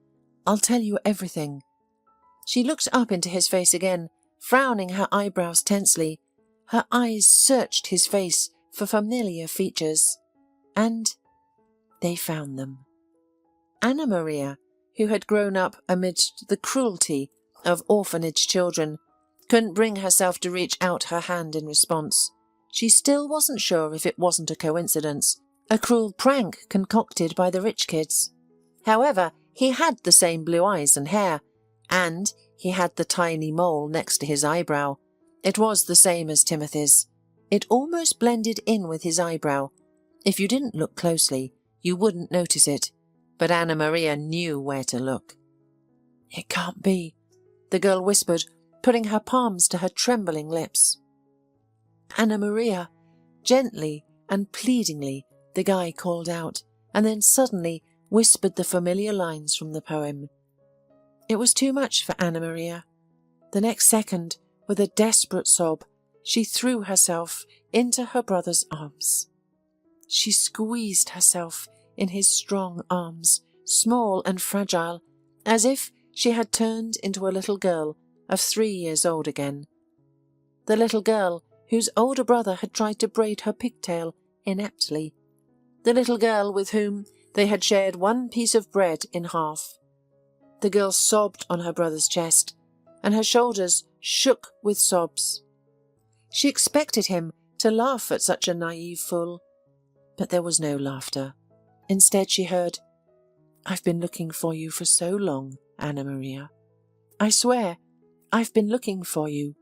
"I'll tell you everything." She looked up into his face again, frowning her eyebrows tensely. Her eyes searched his face for familiar features. And they found them. Anna Maria, who had grown up amidst the cruelty of orphanage children, couldn't bring herself to reach out her hand in response. She still wasn't sure if it wasn't a coincidence, a cruel prank concocted by the rich kids. However, he had the same blue eyes and hair, and he had the tiny mole next to his eyebrow. It was the same as Timothy's. It almost blended in with his eyebrow. If you didn't look closely, you wouldn't notice it, but Anna Maria knew where to look. "It can't be," the girl whispered, putting her palms to her trembling lips. "Anna Maria," gently and pleadingly, the guy called out, and then suddenly whispered the familiar lines from the poem. It was too much for Anna Maria. The next second, with a desperate sob, she threw herself into her brother's arms. She squeezed herself in his strong arms, small and fragile, as if she had turned into a little girl of 3 years old again. The little girl whose older brother had tried to braid her pigtail ineptly. The little girl with whom they had shared one piece of bread in half. The girl sobbed on her brother's chest, and her shoulders shook with sobs. She expected him to laugh at such a naive fool, but there was no laughter. Instead she heard, "I've been looking for you for so long, Anna Maria. I swear, I've been looking for you.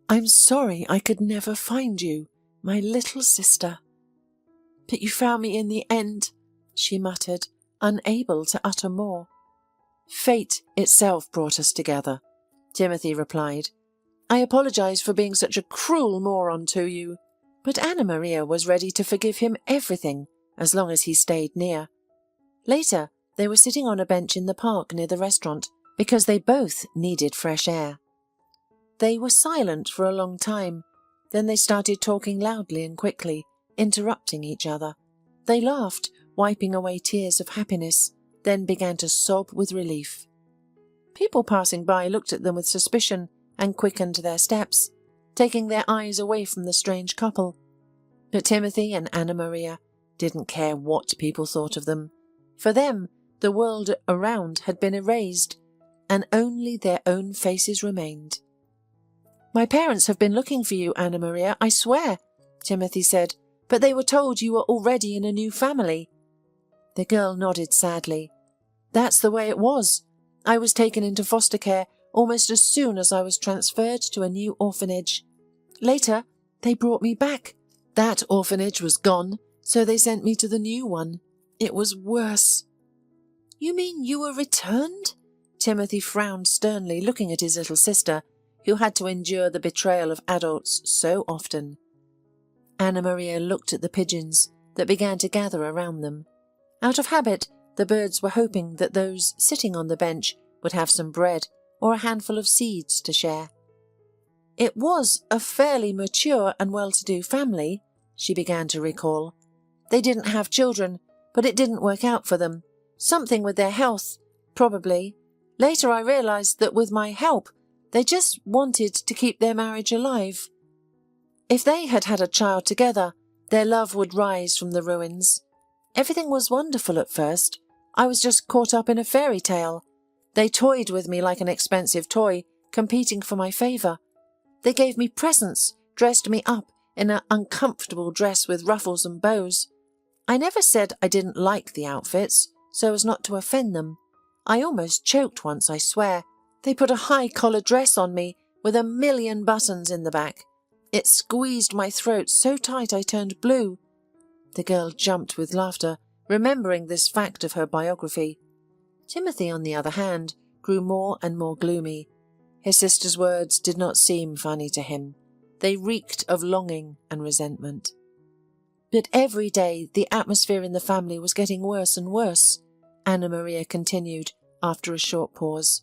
I'm sorry I could never find you, my little sister. But you found me in the end," she muttered, unable to utter more. "Fate itself brought us together," Timothy replied. "I apologize for being such a cruel moron to you." But Anna Maria was ready to forgive him everything as long as he stayed near. Later, they were sitting on a bench in the park near the restaurant because they both needed fresh air. They were silent for a long time. Then they started talking loudly and quickly, interrupting each other. They laughed, wiping away tears of happiness, then began to sob with relief. People passing by looked at them with suspicion and quickened their steps, taking their eyes away from the strange couple. But Timothy and Anna Maria didn't care what people thought of them. For them, the world around had been erased, and only their own faces remained. "My parents have been looking for you, Anna Maria, I swear," Timothy said, "but they were told you were already in a new family." The girl nodded sadly. "That's the way it was. I was taken into foster care almost as soon as I was transferred to a new orphanage. Later, they brought me back. That orphanage was gone, so they sent me to the new one. It was worse." "You mean you were returned?" Timothy frowned sternly, looking at his little sister, who had to endure the betrayal of adults so often. Anna Maria looked at the pigeons that began to gather around them. Out of habit, the birds were hoping that those sitting on the bench would have some bread or a handful of seeds to share. "It was a fairly mature and well-to-do family," she began to recall. "They didn't have children, but it didn't work out for them. Something with their health, probably. Later I realised that with my help, they just wanted to keep their marriage alive. If they had had a child together, their love would rise from the ruins. Everything was wonderful at first. I was just caught up in a fairy tale. They toyed with me like an expensive toy, competing for my favour. They gave me presents, dressed me up in an uncomfortable dress with ruffles and bows. I never said I didn't like the outfits, so as not to offend them. I almost choked once, I swear. They put a high-collar dress on me with 1,000,000 buttons in the back. It squeezed my throat so tight I turned blue. The girl jumped with laughter, remembering this fact of her biography. Timothy, on the other hand, grew more and more gloomy. His sister's words did not seem funny to him. They reeked of longing and resentment. But every day the atmosphere in the family was getting worse and worse, Anna Maria continued after a short pause.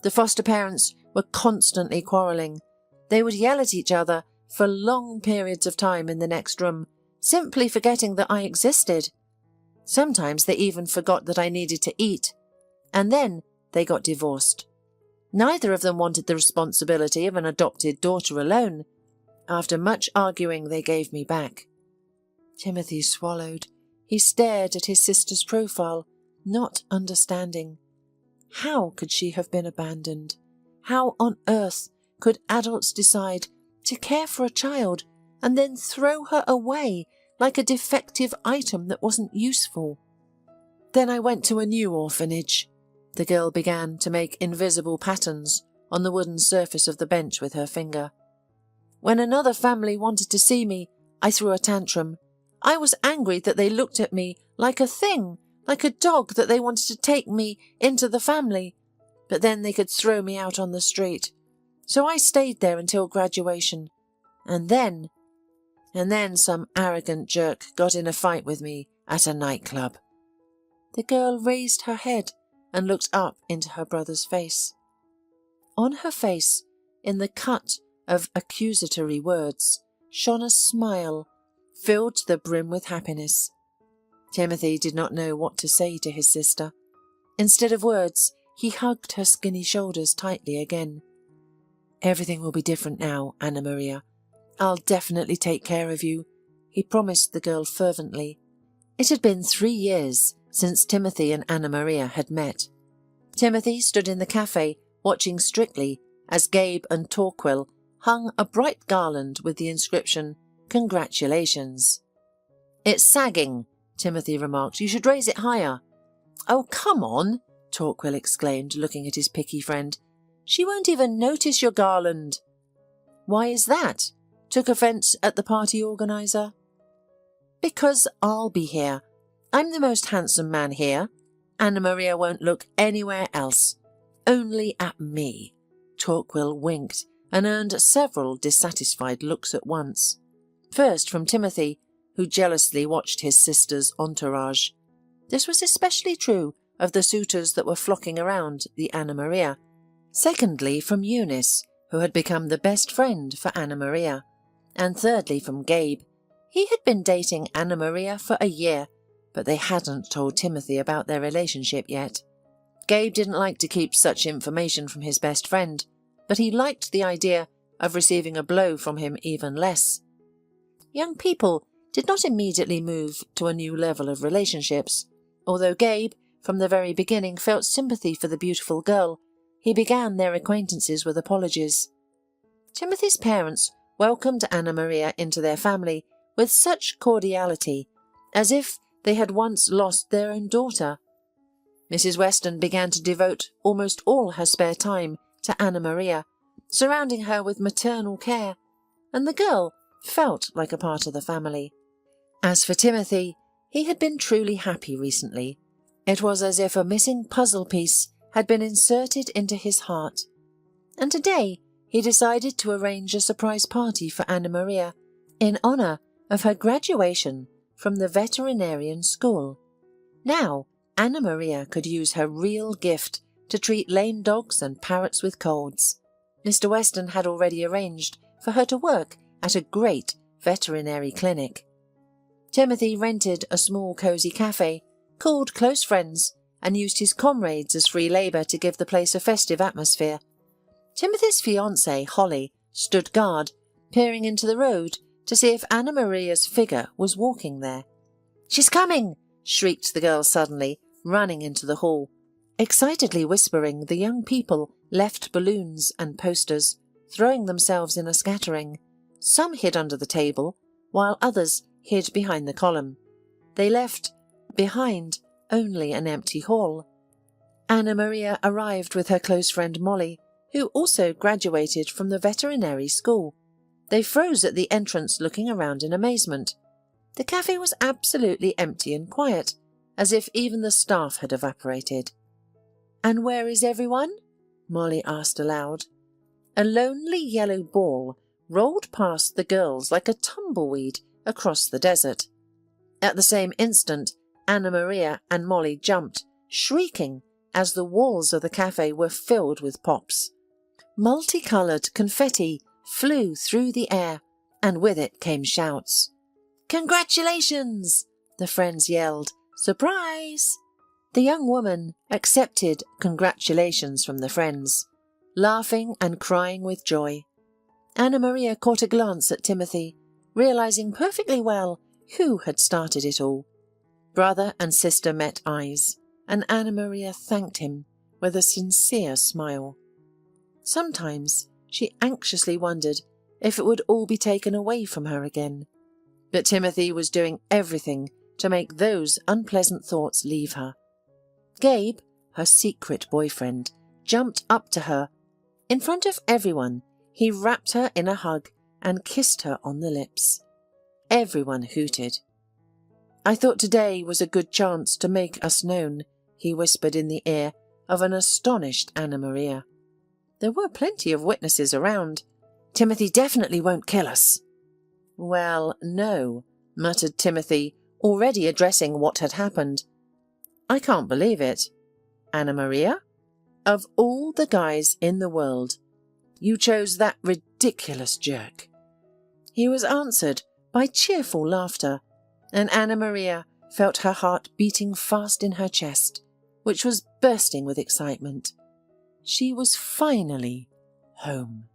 The foster parents were constantly quarrelling. They would yell at each other for long periods of time in the next room, simply forgetting that I existed. Sometimes they even forgot that I needed to eat. And then they got divorced. Neither of them wanted the responsibility of an adopted daughter alone. After much arguing, they gave me back. Timothy swallowed. He stared at his sister's profile, not understanding. How could she have been abandoned? How on earth could adults decide to care for a child and then throw her away like a defective item that wasn't useful? Then I went to a new orphanage. The girl began to make invisible patterns on the wooden surface of the bench with her finger. When another family wanted to see me, I threw a tantrum. I was angry that they looked at me like a thing, like a dog that they wanted to take me into the family, but then they could throw me out on the street. So I stayed there until graduation. And then some arrogant jerk got in a fight with me at a nightclub. The girl raised her head and looked up into her brother's face. On her face, in the cut of accusatory words, shone a smile, filled to the brim with happiness. Timothy did not know what to say to his sister. Instead of words, he hugged her skinny shoulders tightly again. "Everything will be different now, Anna Maria. I'll definitely take care of you," he promised the girl fervently. It had been 3 years since Timothy and Anna Maria had met. Timothy stood in the cafe watching Strictly as Gabe and Torquil hung a bright garland with the inscription, "Congratulations." "It's sagging," Timothy remarked. "You should raise it higher." "Oh, come on," Torquil exclaimed, looking at his picky friend. "She won't even notice your garland." "Why is that?" took offence at the party organiser. "Because I'll be here. I'm the most handsome man here. Anna Maria won't look anywhere else. Only at me." Torquil winked and earned several dissatisfied looks at once. First from Timothy, who jealously watched his sister's entourage. This was especially true of the suitors that were flocking around the Anna Maria. Secondly from Eunice, who had become the best friend for Anna Maria. And thirdly from Gabe. He had been dating Anna Maria for a year, but they hadn't told Timothy about their relationship yet. Gabe didn't like to keep such information from his best friend, but he liked the idea of receiving a blow from him even less. Young people did not immediately move to a new level of relationships. Although Gabe, from the very beginning, felt sympathy for the beautiful girl, he began their acquaintances with apologies. Timothy's parents welcomed Anna Maria into their family with such cordiality, as if they had once lost their own daughter. Mrs. Weston began to devote almost all her spare time to Anna Maria, surrounding her with maternal care, and the girl felt like a part of the family. As for Timothy, he had been truly happy recently. It was as if a missing puzzle piece had been inserted into his heart. And today he decided to arrange a surprise party for Anna Maria in honour of her graduation from the veterinarian school. Now Anna Maria could use her real gift to treat lame dogs and parrots with colds. Mr. Weston had already arranged for her to work at a great veterinary clinic. Timothy rented a small cosy cafe, called Close Friends, and used his comrades as free labour to give the place a festive atmosphere. Timothy's fiancée, Holly, stood guard, peering into the road to see if Anna Maria's figure was walking there. "She's coming!" shrieked the girl suddenly, running into the hall. Excitedly whispering, the young people left balloons and posters, throwing themselves in a scattering. Some hid under the table, while others hid behind the column. They left behind only an empty hall. Anna Maria arrived with her close friend Molly, who also graduated from the veterinary school. They froze at the entrance, looking around in amazement. The cafe was absolutely empty and quiet, as if even the staff had evaporated. "And where is everyone?" Molly asked aloud. A lonely yellow ball rolled past the girls like a tumbleweed across the desert. At the same instant, Anna Maria and Molly jumped, shrieking, as the walls of the cafe were filled with pops. Multicoloured confetti flew through the air, and with it came shouts. "Congratulations!" the friends yelled. "Surprise!" The young woman accepted congratulations from the friends, laughing and crying with joy. Anna Maria caught a glance at Timothy, realising perfectly well who had started it all. Brother and sister met eyes, and Anna Maria thanked him with a sincere smile. Sometimes she anxiously wondered if it would all be taken away from her again. But Timothy was doing everything to make those unpleasant thoughts leave her. Gabe, her secret boyfriend, jumped up to her. In front of everyone, he wrapped her in a hug and kissed her on the lips. Everyone hooted. "I thought today was a good chance to make us known," he whispered in the ear of an astonished Anna Maria. There were plenty of witnesses around. "Timothy definitely won't kill us." "Well, no," muttered Timothy, already addressing what had happened. "I can't believe it. Anna Maria? Of all the guys in the world, you chose that ridiculous jerk." He was answered by cheerful laughter, and Anna Maria felt her heart beating fast in her chest, which was bursting with excitement. She was finally home.